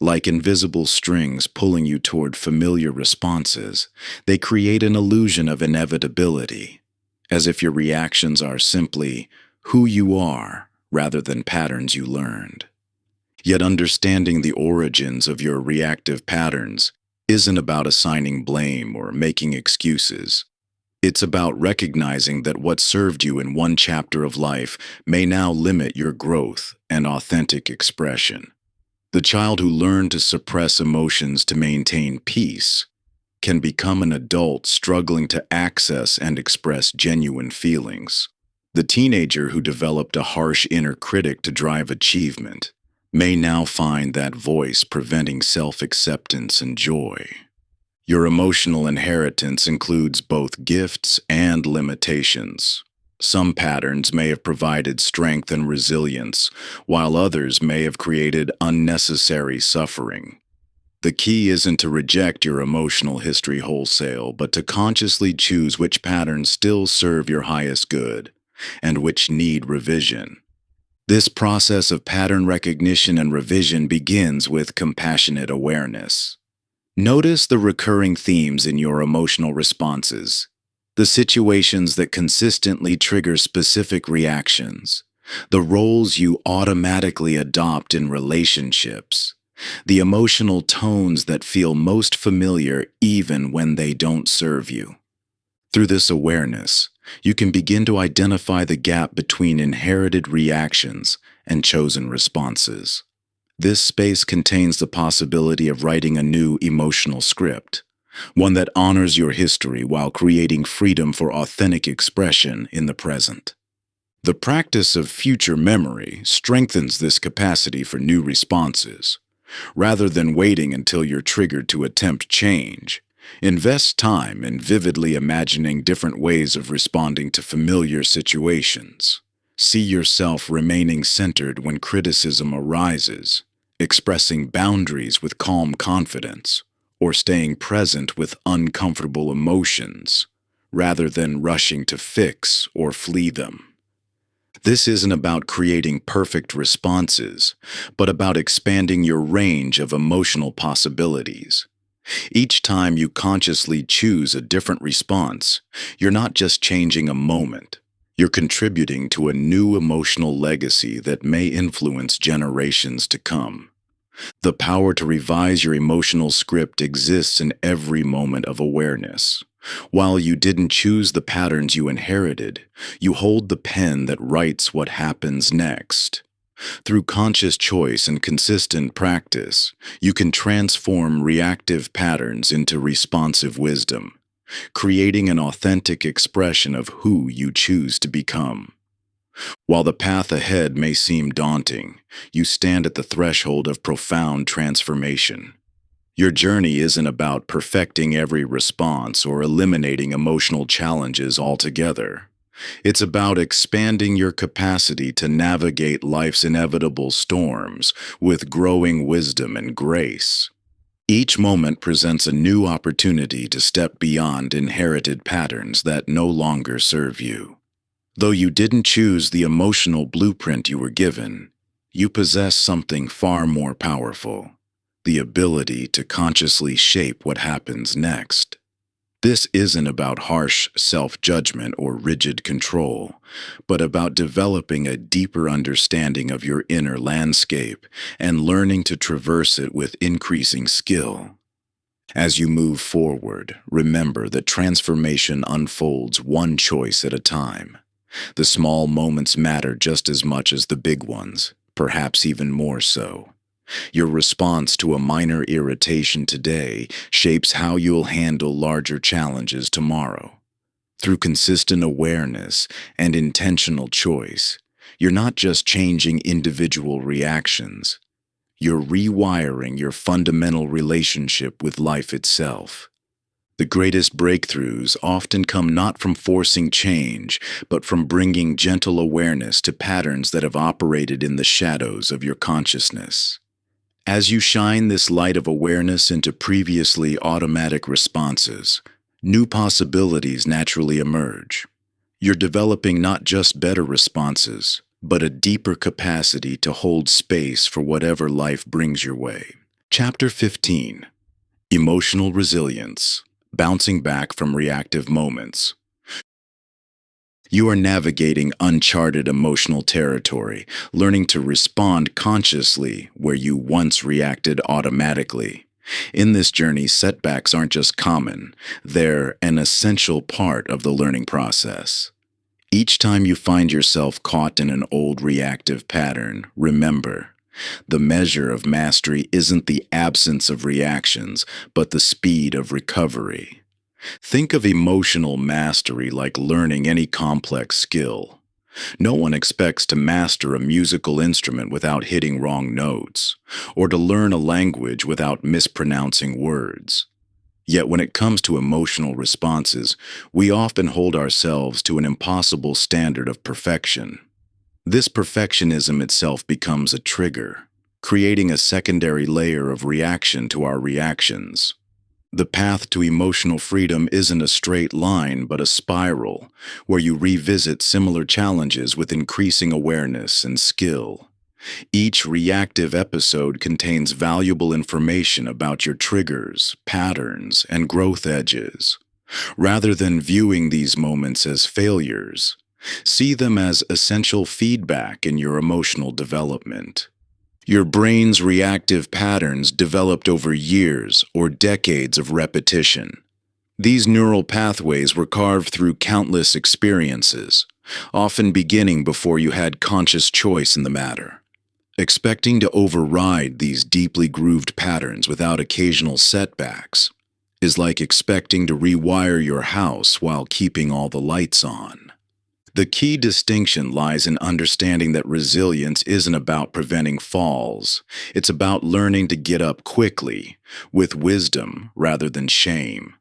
Like invisible strings pulling you toward familiar responses, they create an illusion of inevitability, as if your reactions are simply who you are rather than patterns you learned. Yet understanding the origins of your reactive patterns isn't about assigning blame or making excuses. It's about recognizing that what served you in one chapter of life may now limit your growth and authentic expression. The child who learned to suppress emotions to maintain peace can become an adult struggling to access and express genuine feelings. The teenager who developed a harsh inner critic to drive achievement may now find that voice preventing self-acceptance and joy. Your emotional inheritance includes both gifts and limitations. Some patterns may have provided strength and resilience, while others may have created unnecessary suffering. The key isn't to reject your emotional history wholesale, but to consciously choose which patterns still serve your highest good, and which need revision. This process of pattern recognition and revision begins with compassionate awareness. Notice the recurring themes in your emotional responses, the situations that consistently trigger specific reactions, the roles you automatically adopt in relationships, the emotional tones that feel most familiar even when they don't serve you. Through this awareness, you can begin to identify the gap between inherited reactions and chosen responses. This space contains the possibility of writing a new emotional script, one that honors your history while creating freedom for authentic expression in the present. The practice of future memory strengthens this capacity for new responses. Rather than waiting until you're triggered to attempt change, invest time in vividly imagining different ways of responding to familiar situations. See yourself remaining centered when criticism arises, expressing boundaries with calm confidence, or staying present with uncomfortable emotions, rather than rushing to fix or flee them. This isn't about creating perfect responses, but about expanding your range of emotional possibilities. Each time you consciously choose a different response, you're not just changing a moment. You're contributing to a new emotional legacy that may influence generations to come. The power to revise your emotional script exists in every moment of awareness. While you didn't choose the patterns you inherited, you hold the pen that writes what happens next. Through conscious choice and consistent practice, you can transform reactive patterns into responsive wisdom, creating an authentic expression of who you choose to become. While the path ahead may seem daunting, you stand at the threshold of profound transformation. Your journey isn't about perfecting every response or eliminating emotional challenges altogether. It's about expanding your capacity to navigate life's inevitable storms with growing wisdom and grace. Each moment presents a new opportunity to step beyond inherited patterns that no longer serve you. Though you didn't choose the emotional blueprint you were given, you possess something far more powerful: the ability to consciously shape what happens next. This isn't about harsh self-judgment or rigid control, but about developing a deeper understanding of your inner landscape and learning to traverse it with increasing skill. As you move forward, remember that transformation unfolds one choice at a time. The small moments matter just as much as the big ones, perhaps even more so. Your response to a minor irritation today shapes how you'll handle larger challenges tomorrow. Through consistent awareness and intentional choice, you're not just changing individual reactions, you're rewiring your fundamental relationship with life itself. The greatest breakthroughs often come not from forcing change, but from bringing gentle awareness to patterns that have operated in the shadows of your consciousness. As you shine this light of awareness into previously automatic responses, new possibilities naturally emerge. You're developing not just better responses, but a deeper capacity to hold space for whatever life brings your way. Chapter 15. Emotional Resilience. Bouncing back from reactive moments. You are navigating uncharted emotional territory, learning to respond consciously where you once reacted automatically. In this journey, setbacks aren't just common, they're an essential part of the learning process. Each time you find yourself caught in an old reactive pattern, remember, the measure of mastery isn't the absence of reactions, but the speed of recovery. Think of emotional mastery like learning any complex skill. No one expects to master a musical instrument without hitting wrong notes, or to learn a language without mispronouncing words. Yet when it comes to emotional responses, we often hold ourselves to an impossible standard of perfection. This perfectionism itself becomes a trigger, creating a secondary layer of reaction to our reactions. The path to emotional freedom isn't a straight line, but a spiral, where you revisit similar challenges with increasing awareness and skill. Each reactive episode contains valuable information about your triggers, patterns, and growth edges. Rather than viewing these moments as failures, see them as essential feedback in your emotional development. Your brain's reactive patterns developed over years or decades of repetition. These neural pathways were carved through countless experiences, often beginning before you had conscious choice in the matter. Expecting to override these deeply grooved patterns without occasional setbacks is like expecting to rewire your house while keeping all the lights on. The key distinction lies in understanding that resilience isn't about preventing falls. It's about learning to get up quickly, with wisdom rather than shame.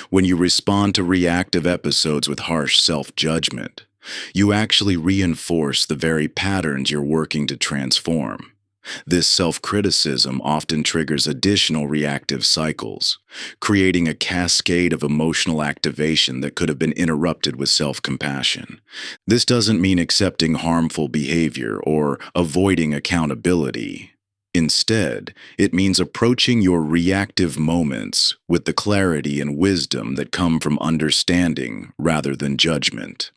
When you respond to reactive episodes with harsh self-judgment, you actually reinforce the very patterns you're working to transform. This self-criticism often triggers additional reactive cycles, creating a cascade of emotional activation that could have been interrupted with self-compassion. This doesn't mean accepting harmful behavior or avoiding accountability. Instead, it means approaching your reactive moments with the clarity and wisdom that come from understanding rather than judgment.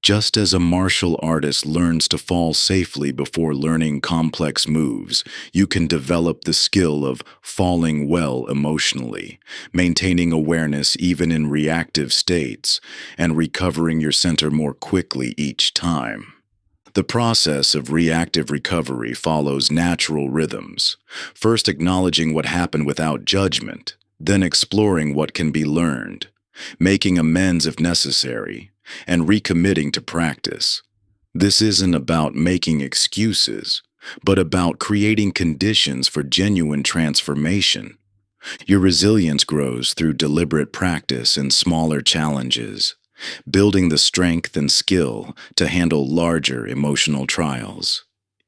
Just as a martial artist learns to fall safely before learning complex moves, you can develop the skill of falling well emotionally, maintaining awareness even in reactive states, and recovering your center more quickly each time. The process of reactive recovery follows natural rhythms, first acknowledging what happened without judgment, then exploring what can be learned, making amends if necessary, and recommitting to practice. This isn't about making excuses, but about creating conditions for genuine transformation. Your resilience grows through deliberate practice and smaller challenges, building the strength and skill to handle larger emotional trials.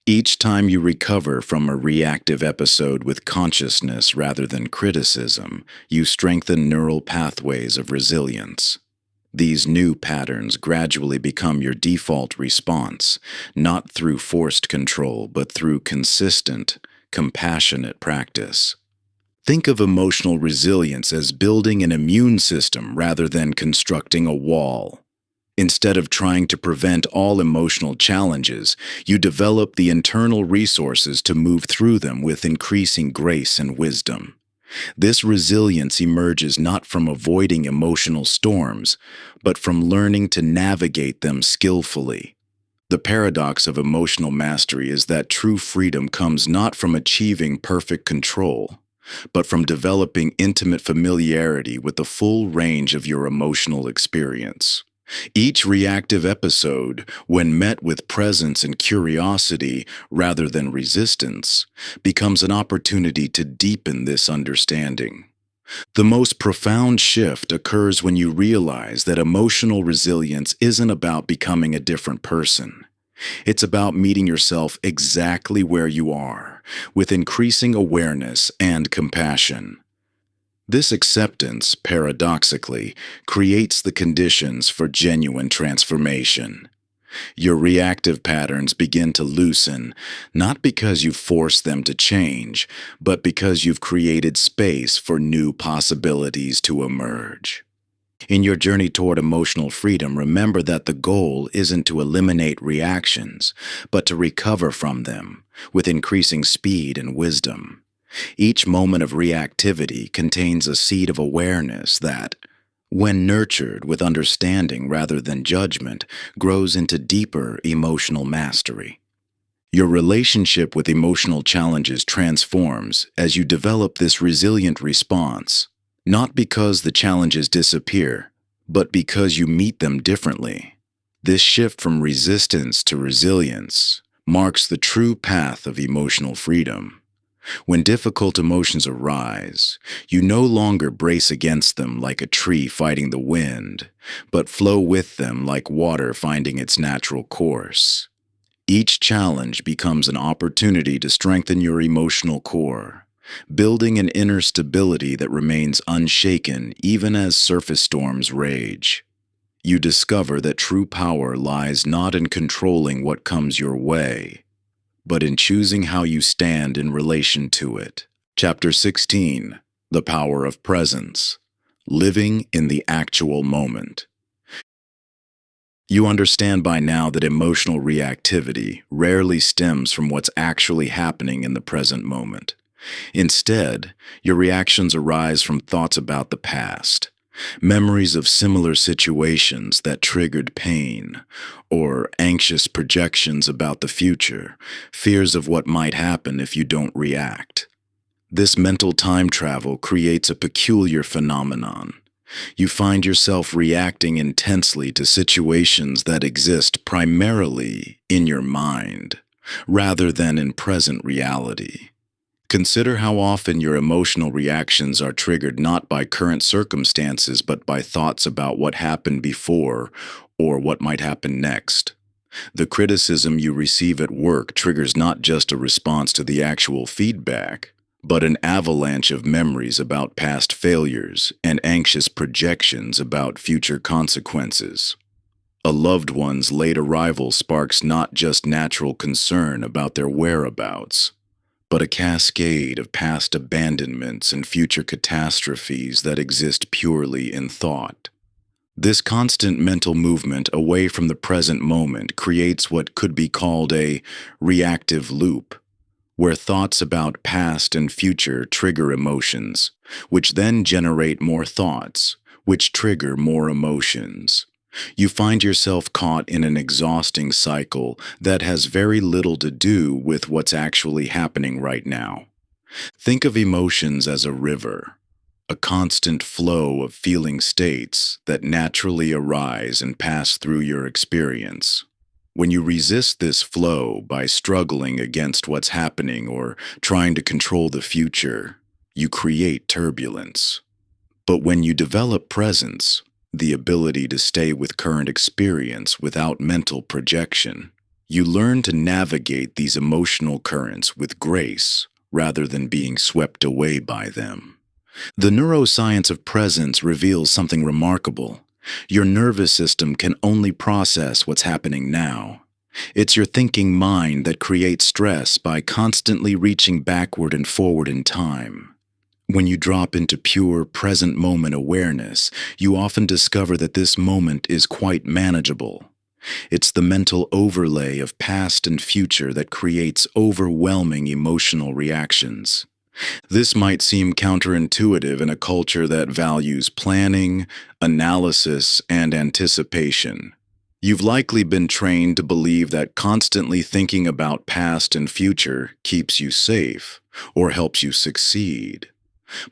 Each time you recover from a reactive episode with consciousness rather than criticism, you strengthen neural pathways of resilience. These new patterns gradually become your default response, not through forced control, but through consistent, compassionate practice. Think of emotional resilience as building an immune system rather than constructing a wall. Instead of trying to prevent all emotional challenges, you develop the internal resources to move through them with increasing grace and wisdom. This resilience emerges not from avoiding emotional storms, but from learning to navigate them skillfully. The paradox of emotional mastery is that true freedom comes not from achieving perfect control, but from developing intimate familiarity with the full range of your emotional experience. Each reactive episode, when met with presence and curiosity rather than resistance, becomes an opportunity to deepen this understanding. The most profound shift occurs when you realize that emotional resilience isn't about becoming a different person. It's about meeting yourself exactly where you are, with increasing awareness and compassion. This acceptance, paradoxically, creates the conditions for genuine transformation. Your reactive patterns begin to loosen, not because you've forced them to change, but because you've created space for new possibilities to emerge. In your journey toward emotional freedom, remember that the goal isn't to eliminate reactions, but to recover from them with increasing speed and wisdom. Each moment of reactivity contains a seed of awareness that, when nurtured with understanding rather than judgment, grows into deeper emotional mastery. Your relationship with emotional challenges transforms as you develop this resilient response, not because the challenges disappear, but because you meet them differently. This shift from resistance to resilience marks the true path of emotional freedom. When difficult emotions arise, you no longer brace against them like a tree fighting the wind, but flow with them like water finding its natural course. Each challenge becomes an opportunity to strengthen your emotional core, building an inner stability that remains unshaken even as surface storms rage. You discover that true power lies not in controlling what comes your way, but in choosing how you stand in relation to it. Chapter 16, The Power of Presence, Living in the Actual Moment. You understand by now that emotional reactivity rarely stems from what's actually happening in the present moment. Instead, your reactions arise from thoughts about the past, memories of similar situations that triggered pain, or anxious projections about the future, fears of what might happen if you don't react. This mental time travel creates a peculiar phenomenon. You find yourself reacting intensely to situations that exist primarily in your mind, rather than in present reality. Consider how often your emotional reactions are triggered not by current circumstances but by thoughts about what happened before or what might happen next. The criticism you receive at work triggers not just a response to the actual feedback, but an avalanche of memories about past failures and anxious projections about future consequences. A loved one's late arrival sparks not just natural concern about their whereabouts, but a cascade of past abandonments and future catastrophes that exist purely in thought. This constant mental movement away from the present moment creates what could be called a reactive loop, where thoughts about past and future trigger emotions, which then generate more thoughts, which trigger more emotions. You find yourself caught in an exhausting cycle that has very little to do with what's actually happening right now. Think of emotions as a river, a constant flow of feeling states that naturally arise and pass through your experience. When you resist this flow by struggling against what's happening or trying to control the future, you create turbulence. But when you develop presence, the ability to stay with current experience without mental projection, you learn to navigate these emotional currents with grace rather than being swept away by them. The neuroscience of presence reveals something remarkable. Your nervous system can only process what's happening now. It's your thinking mind that creates stress by constantly reaching backward and forward in time. When you drop into pure present moment awareness, you often discover that this moment is quite manageable. It's the mental overlay of past and future that creates overwhelming emotional reactions. This might seem counterintuitive in a culture that values planning, analysis, and anticipation. You've likely been trained to believe that constantly thinking about past and future keeps you safe or helps you succeed.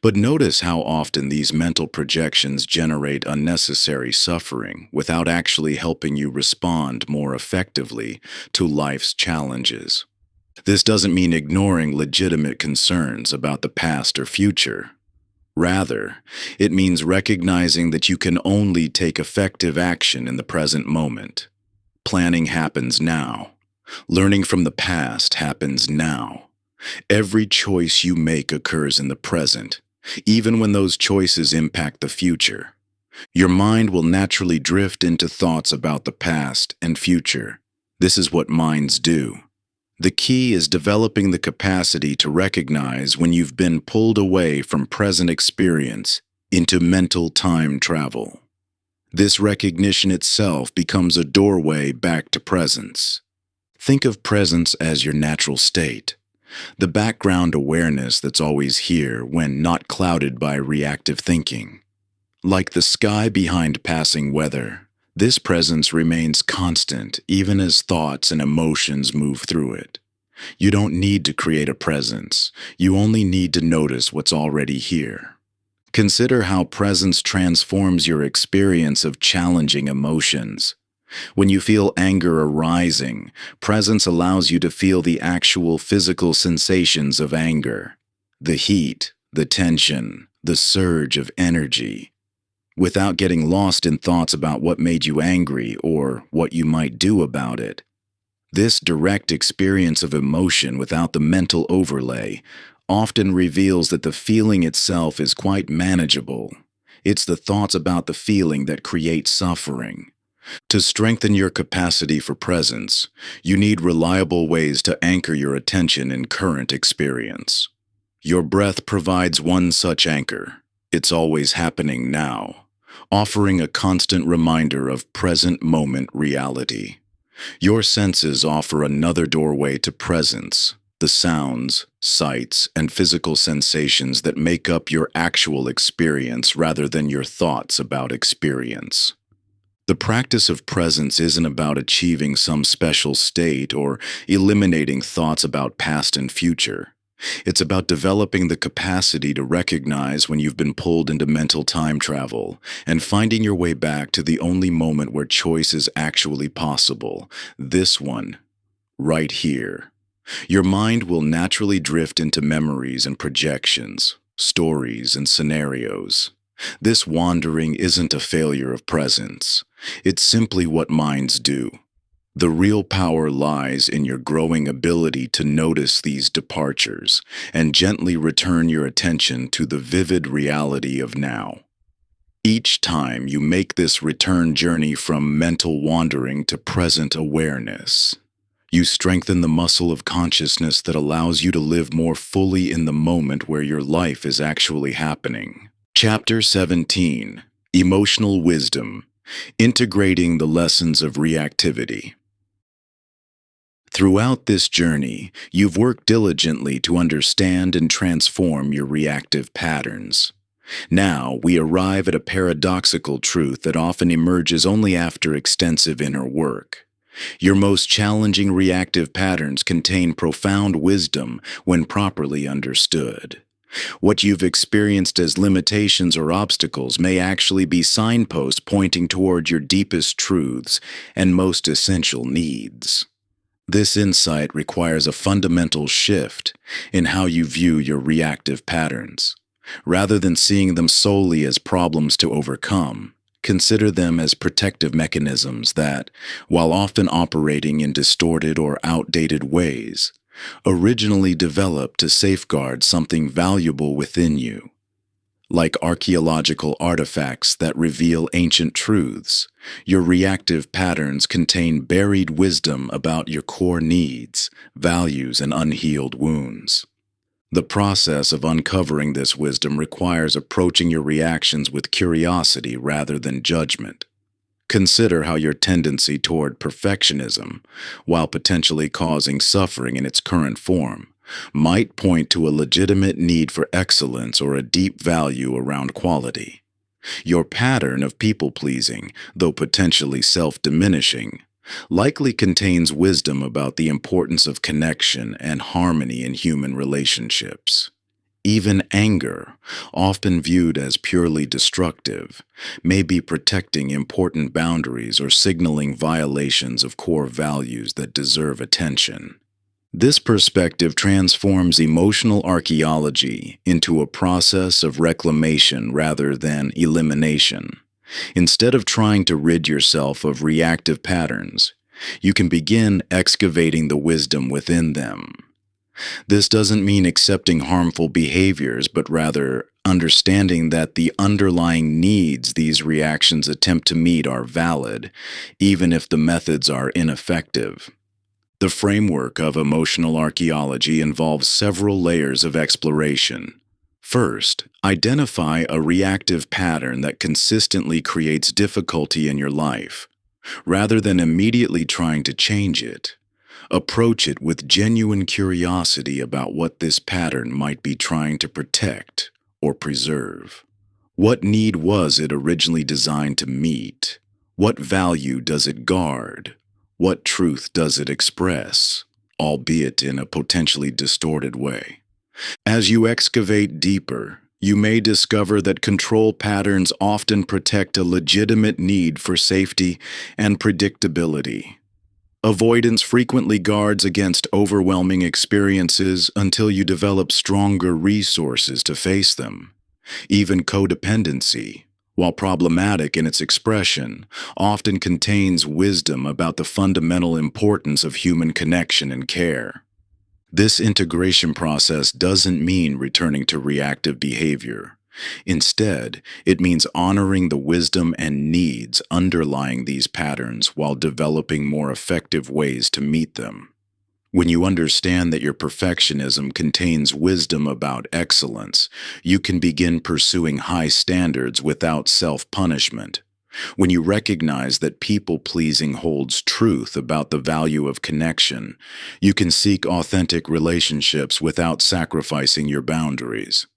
But notice how often these mental projections generate unnecessary suffering without actually helping you respond more effectively to life's challenges. This doesn't mean ignoring legitimate concerns about the past or future. Rather, it means recognizing that you can only take effective action in the present moment. Planning happens now. Learning from the past happens now. Every choice you make occurs in the present, even when those choices impact the future. Your mind will naturally drift into thoughts about the past and future. This is what minds do. The key is developing the capacity to recognize when you've been pulled away from present experience into mental time travel. This recognition itself becomes a doorway back to presence. Think of presence as your natural state, the background awareness that's always here when not clouded by reactive thinking. Like the sky behind passing weather, this presence remains constant even as thoughts and emotions move through it. You don't need to create a presence. You only need to notice what's already here. Consider how presence transforms your experience of challenging emotions. When you feel anger arising, presence allows you to feel the actual physical sensations of anger, the heat, the tension, the surge of energy, without getting lost in thoughts about what made you angry or what you might do about it. This direct experience of emotion without the mental overlay often reveals that the feeling itself is quite manageable. It's the thoughts about the feeling that create suffering. To strengthen your capacity for presence, you need reliable ways to anchor your attention in current experience. Your breath provides one such anchor. It's always happening now, offering a constant reminder of present moment reality. Your senses offer another doorway to presence, the sounds, sights, and physical sensations that make up your actual experience rather than your thoughts about experience. The practice of presence isn't about achieving some special state or eliminating thoughts about past and future. It's about developing the capacity to recognize when you've been pulled into mental time travel and finding your way back to the only moment where choice is actually possible. This one, right here. Your mind will naturally drift into memories and projections, stories and scenarios. This wandering isn't a failure of presence. It's simply what minds do. The real power lies in your growing ability to notice these departures and gently return your attention to the vivid reality of now. Each time you make this return journey from mental wandering to present awareness, you strengthen the muscle of consciousness that allows you to live more fully in the moment where your life is actually happening. Chapter 17: Emotional Wisdom: Integrating the Lessons of Reactivity. Throughout this journey, you've worked diligently to understand and transform your reactive patterns. Now, we arrive at a paradoxical truth that often emerges only after extensive inner work. Your most challenging reactive patterns contain profound wisdom when properly understood. What you've experienced as limitations or obstacles may actually be signposts pointing toward your deepest truths and most essential needs. This insight requires a fundamental shift in how you view your reactive patterns. Rather than seeing them solely as problems to overcome, consider them as protective mechanisms that, while often operating in distorted or outdated ways, originally developed to safeguard something valuable within you. Like archaeological artifacts that reveal ancient truths, your reactive patterns contain buried wisdom about your core needs, values, and unhealed wounds. The process of uncovering this wisdom requires approaching your reactions with curiosity rather than judgment. Consider how your tendency toward perfectionism, while potentially causing suffering in its current form, might point to a legitimate need for excellence or a deep value around quality. Your pattern of people-pleasing, though potentially self-diminishing, likely contains wisdom about the importance of connection and harmony in human relationships. Even anger, often viewed as purely destructive, may be protecting important boundaries or signaling violations of core values that deserve attention. This perspective transforms emotional archaeology into a process of reclamation rather than elimination. Instead of trying to rid yourself of reactive patterns, you can begin excavating the wisdom within them. This doesn't mean accepting harmful behaviors, but rather understanding that the underlying needs these reactions attempt to meet are valid, even if the methods are ineffective. The framework of emotional archaeology involves several layers of exploration. First, identify a reactive pattern that consistently creates difficulty in your life. Rather than immediately trying to change it, approach it with genuine curiosity about what this pattern might be trying to protect or preserve. What need was it originally designed to meet? What value does it guard? What truth does it express, albeit in a potentially distorted way? As you excavate deeper, you may discover that control patterns often protect a legitimate need for safety and predictability. Avoidance frequently guards against overwhelming experiences until you develop stronger resources to face them. Even codependency, while problematic in its expression, often contains wisdom about the fundamental importance of human connection and care. This integration process doesn't mean returning to reactive behavior. Instead, it means honoring the wisdom and needs underlying these patterns while developing more effective ways to meet them. When you understand that your perfectionism contains wisdom about excellence, you can begin pursuing high standards without self-punishment. When you recognize that people-pleasing holds truth about the value of connection, you can seek authentic relationships without sacrificing your boundaries.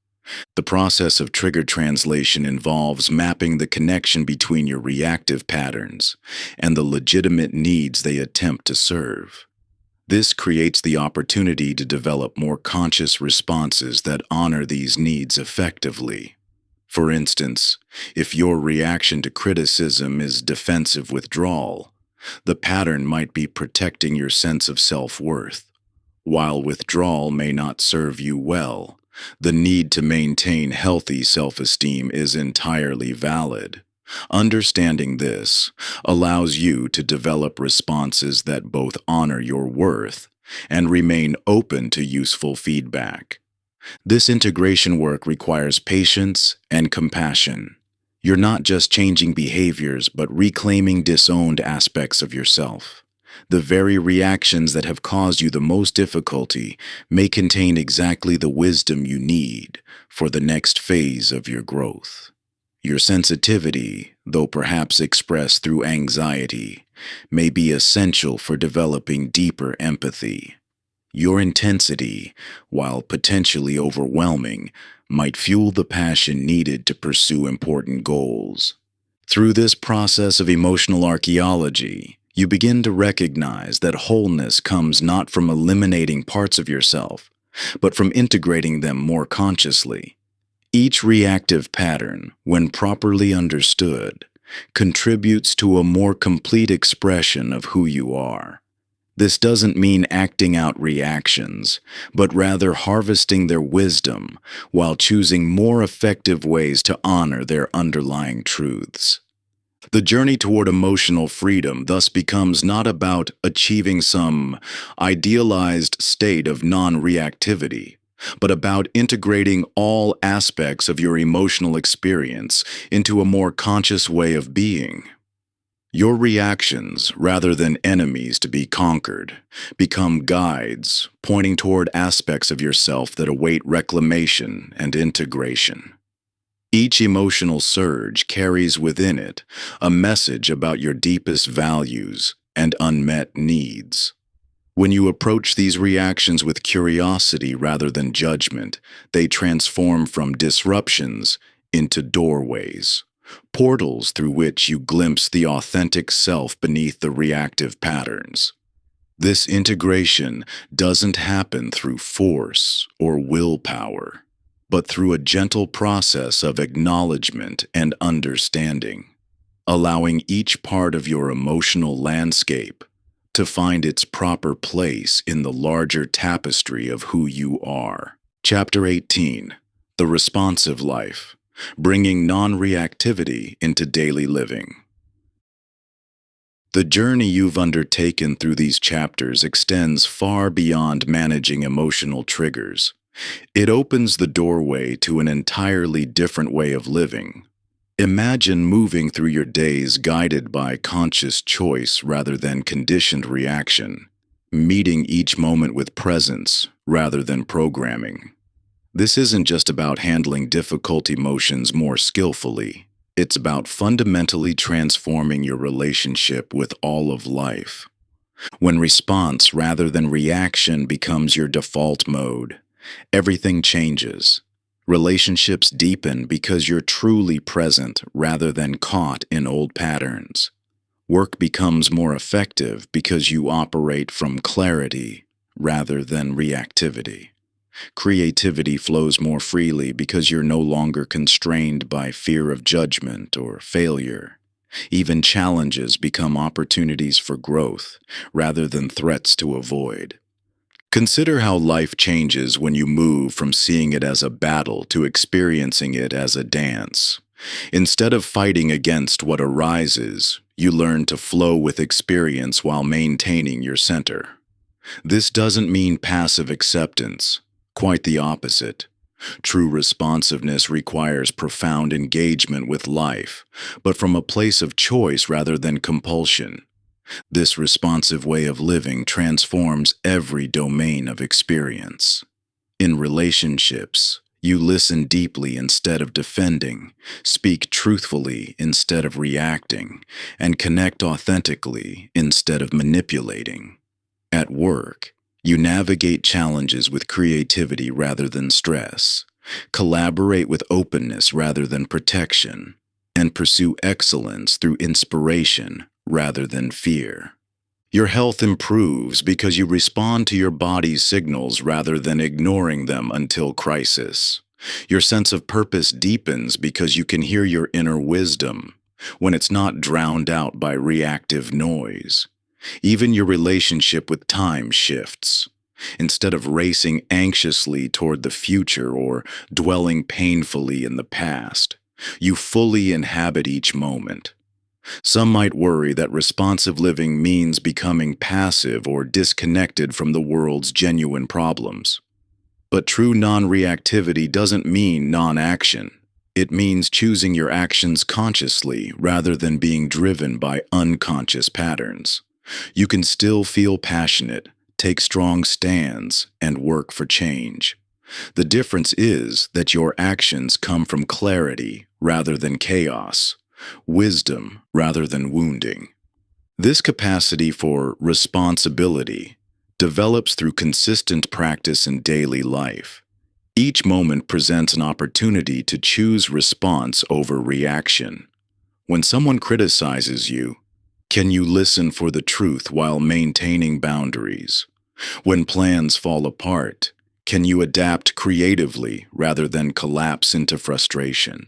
The process of trigger translation involves mapping the connection between your reactive patterns and the legitimate needs they attempt to serve. This creates the opportunity to develop more conscious responses that honor these needs effectively. For instance, if your reaction to criticism is defensive withdrawal, the pattern might be protecting your sense of self-worth. While withdrawal may not serve you well, the need to maintain healthy self-esteem is entirely valid. Understanding this allows you to develop responses that both honor your worth and remain open to useful feedback. This integration work requires patience and compassion. You're not just changing behaviors, but reclaiming disowned aspects of yourself. The very reactions that have caused you the most difficulty may contain exactly the wisdom you need for the next phase of your growth. Your sensitivity, though perhaps expressed through anxiety, may be essential for developing deeper empathy. Your intensity, while potentially overwhelming, might fuel the passion needed to pursue important goals. Through this process of emotional archaeology, you begin to recognize that wholeness comes not from eliminating parts of yourself, but from integrating them more consciously. Each reactive pattern, when properly understood, contributes to a more complete expression of who you are. This doesn't mean acting out reactions, but rather harvesting their wisdom while choosing more effective ways to honor their underlying truths. The journey toward emotional freedom thus becomes not about achieving some idealized state of non-reactivity, but about integrating all aspects of your emotional experience into a more conscious way of being. Your reactions, rather than enemies to be conquered, become guides pointing toward aspects of yourself that await reclamation and integration. Each emotional surge carries within it a message about your deepest values and unmet needs. When you approach these reactions with curiosity rather than judgment, they transform from disruptions into doorways, portals through which you glimpse the authentic self beneath the reactive patterns. This integration doesn't happen through force or willpower, but through a gentle process of acknowledgement and understanding, allowing each part of your emotional landscape to find its proper place in the larger tapestry of who you are. Chapter 18: The Responsive Life, Bringing Non-Reactivity into Daily Living. The journey you've undertaken through these chapters extends far beyond managing emotional triggers. It opens the doorway to an entirely different way of living. Imagine moving through your days guided by conscious choice rather than conditioned reaction, meeting each moment with presence rather than programming. This isn't just about handling difficult emotions more skillfully. It's about fundamentally transforming your relationship with all of life. When response rather than reaction becomes your default mode, everything changes. Relationships deepen because you're truly present rather than caught in old patterns. Work becomes more effective because you operate from clarity rather than reactivity. Creativity flows more freely because you're no longer constrained by fear of judgment or failure. Even challenges become opportunities for growth rather than threats to avoid. Consider how life changes when you move from seeing it as a battle to experiencing it as a dance. Instead of fighting against what arises, you learn to flow with experience while maintaining your center. This doesn't mean passive acceptance, quite the opposite. True responsiveness requires profound engagement with life, but from a place of choice rather than compulsion. This responsive way of living transforms every domain of experience. In relationships, you listen deeply instead of defending, speak truthfully instead of reacting, and connect authentically instead of manipulating. At work, you navigate challenges with creativity rather than stress, collaborate with openness rather than protection, and pursue excellence through inspiration rather than fear. Your health improves because you respond to your body's signals rather than ignoring them until crisis. Your sense of purpose deepens because you can hear your inner wisdom when it's not drowned out by reactive noise. Even your relationship with time shifts. Instead of racing anxiously toward the future or dwelling painfully in the past, you fully inhabit each moment. Some might worry that responsive living means becoming passive or disconnected from the world's genuine problems. But true non-reactivity doesn't mean non-action. It means choosing your actions consciously rather than being driven by unconscious patterns. You can still feel passionate, take strong stands, and work for change. The difference is that your actions come from clarity rather than chaos, wisdom rather than wounding. This capacity for responsibility develops through consistent practice in daily life. Each moment presents an opportunity to choose response over reaction. When someone criticizes you, can you listen for the truth while maintaining boundaries? When plans fall apart, can you adapt creatively rather than collapse into frustration?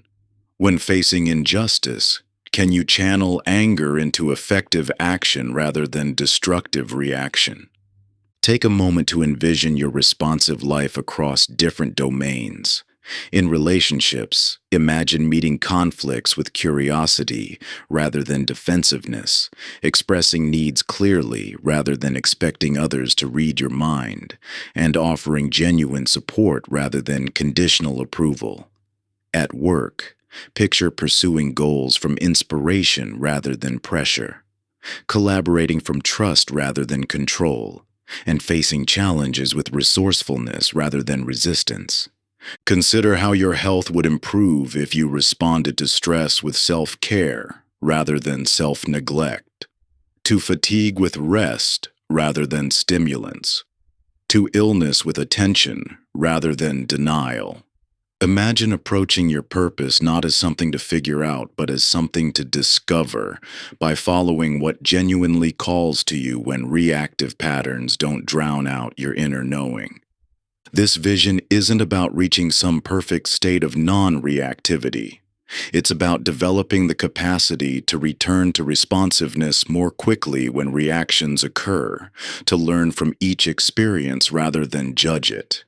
When facing injustice, can you channel anger into effective action rather than destructive reaction? Take a moment to envision your responsive life across different domains. In relationships, imagine meeting conflicts with curiosity rather than defensiveness, expressing needs clearly rather than expecting others to read your mind, and offering genuine support rather than conditional approval. At work, picture pursuing goals from inspiration rather than pressure, collaborating from trust rather than control, and facing challenges with resourcefulness rather than resistance. Consider how your health would improve if you responded to stress with self-care rather than self-neglect, to fatigue with rest rather than stimulants, to illness with attention rather than denial. Imagine approaching your purpose not as something to figure out, but as something to discover by following what genuinely calls to you when reactive patterns don't drown out your inner knowing. This vision isn't about reaching some perfect state of non-reactivity. It's about developing the capacity to return to responsiveness more quickly when reactions occur, to learn from each experience rather than judge it,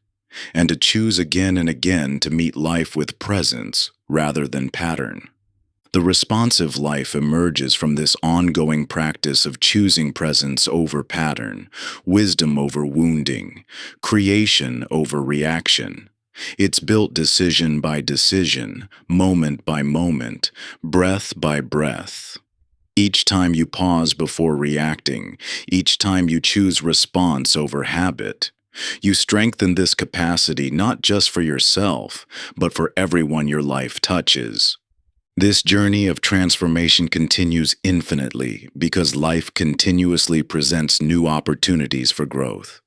and to choose again and again to meet life with presence rather than pattern. The responsive life emerges from this ongoing practice of choosing presence over pattern, wisdom over wounding, creation over reaction. It's built decision by decision, moment by moment, breath by breath. Each time you pause before reacting, each time you choose response over habit, you strengthen this capacity not just for yourself, but for everyone your life touches. This journey of transformation continues infinitely because life continuously presents new opportunities for growth.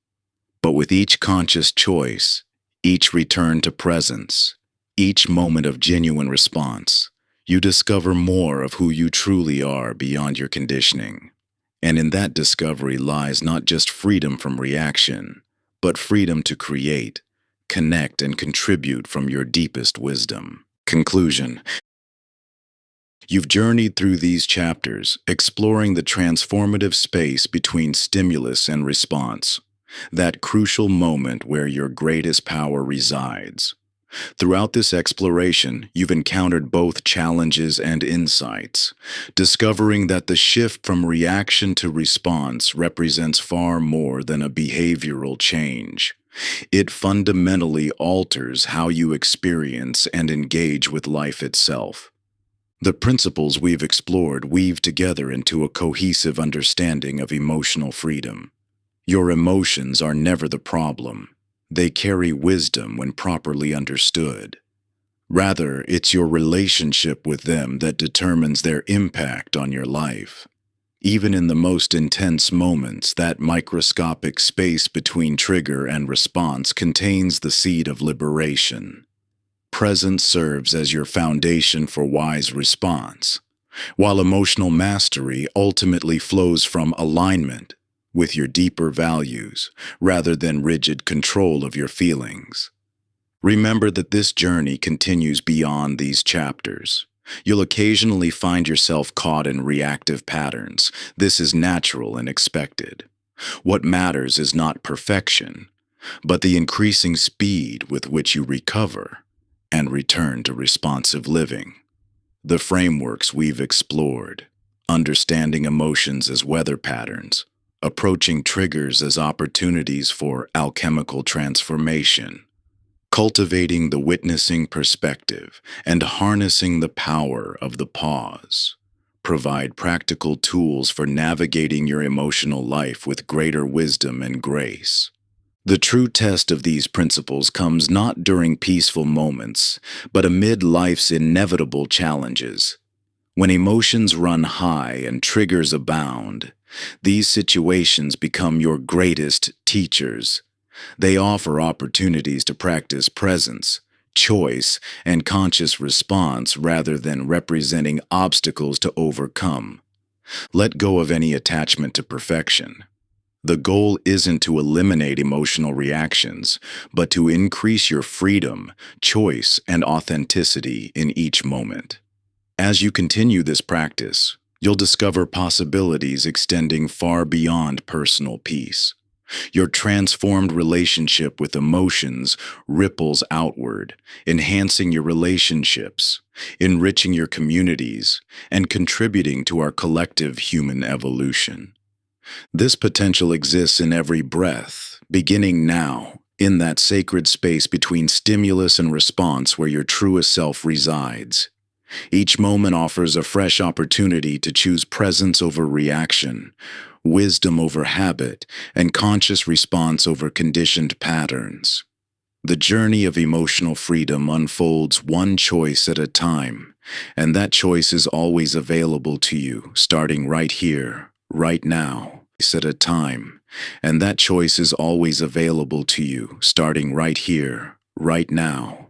But with each conscious choice, each return to presence, each moment of genuine response, you discover more of who you truly are beyond your conditioning. And in that discovery lies not just freedom from reaction, but freedom to create, connect, and contribute from your deepest wisdom. Conclusion. You've journeyed through these chapters, exploring the transformative space between stimulus and response, that crucial moment where your greatest power resides. Throughout this exploration, you've encountered both challenges and insights, discovering that the shift from reaction to response represents far more than a behavioral change. It fundamentally alters how you experience and engage with life itself. The principles we've explored weave together into a cohesive understanding of emotional freedom. Your emotions are never the problem. They carry wisdom when properly understood. Rather, it's your relationship with them that determines their impact on your life. Even in the most intense moments, that microscopic space between trigger and response contains the seed of liberation. Presence serves as your foundation for wise response, while emotional mastery ultimately flows from alignment with your deeper values rather than rigid control of your feelings. Remember that this journey continues beyond these chapters. You'll occasionally find yourself caught in reactive patterns. This is natural and expected. What matters is not perfection, but the increasing speed with which you recover and return to responsive living. The frameworks we've explored, understanding emotions as weather patterns, approaching triggers as opportunities for alchemical transformation, cultivating the witnessing perspective, and harnessing the power of the pause, provide practical tools for navigating your emotional life with greater wisdom and grace. The true test of these principles comes not during peaceful moments, but amid life's inevitable challenges. When emotions run high and triggers abound, these situations become your greatest teachers. They offer opportunities to practice presence, choice, and conscious response rather than representing obstacles to overcome. Let go of any attachment to perfection. The goal isn't to eliminate emotional reactions, but to increase your freedom, choice, and authenticity in each moment. As you continue this practice, you'll discover possibilities extending far beyond personal peace. Your transformed relationship with emotions ripples outward, enhancing your relationships, enriching your communities, and contributing to our collective human evolution. This potential exists in every breath, beginning now, in that sacred space between stimulus and response where your truest self resides. Each moment offers a fresh opportunity to choose presence over reaction, wisdom over habit, and conscious response over conditioned patterns. The journey of emotional freedom unfolds one choice at a time, and that choice is always available to you, starting right here, right now, at a time, and that choice is always available to you, starting right here, right now.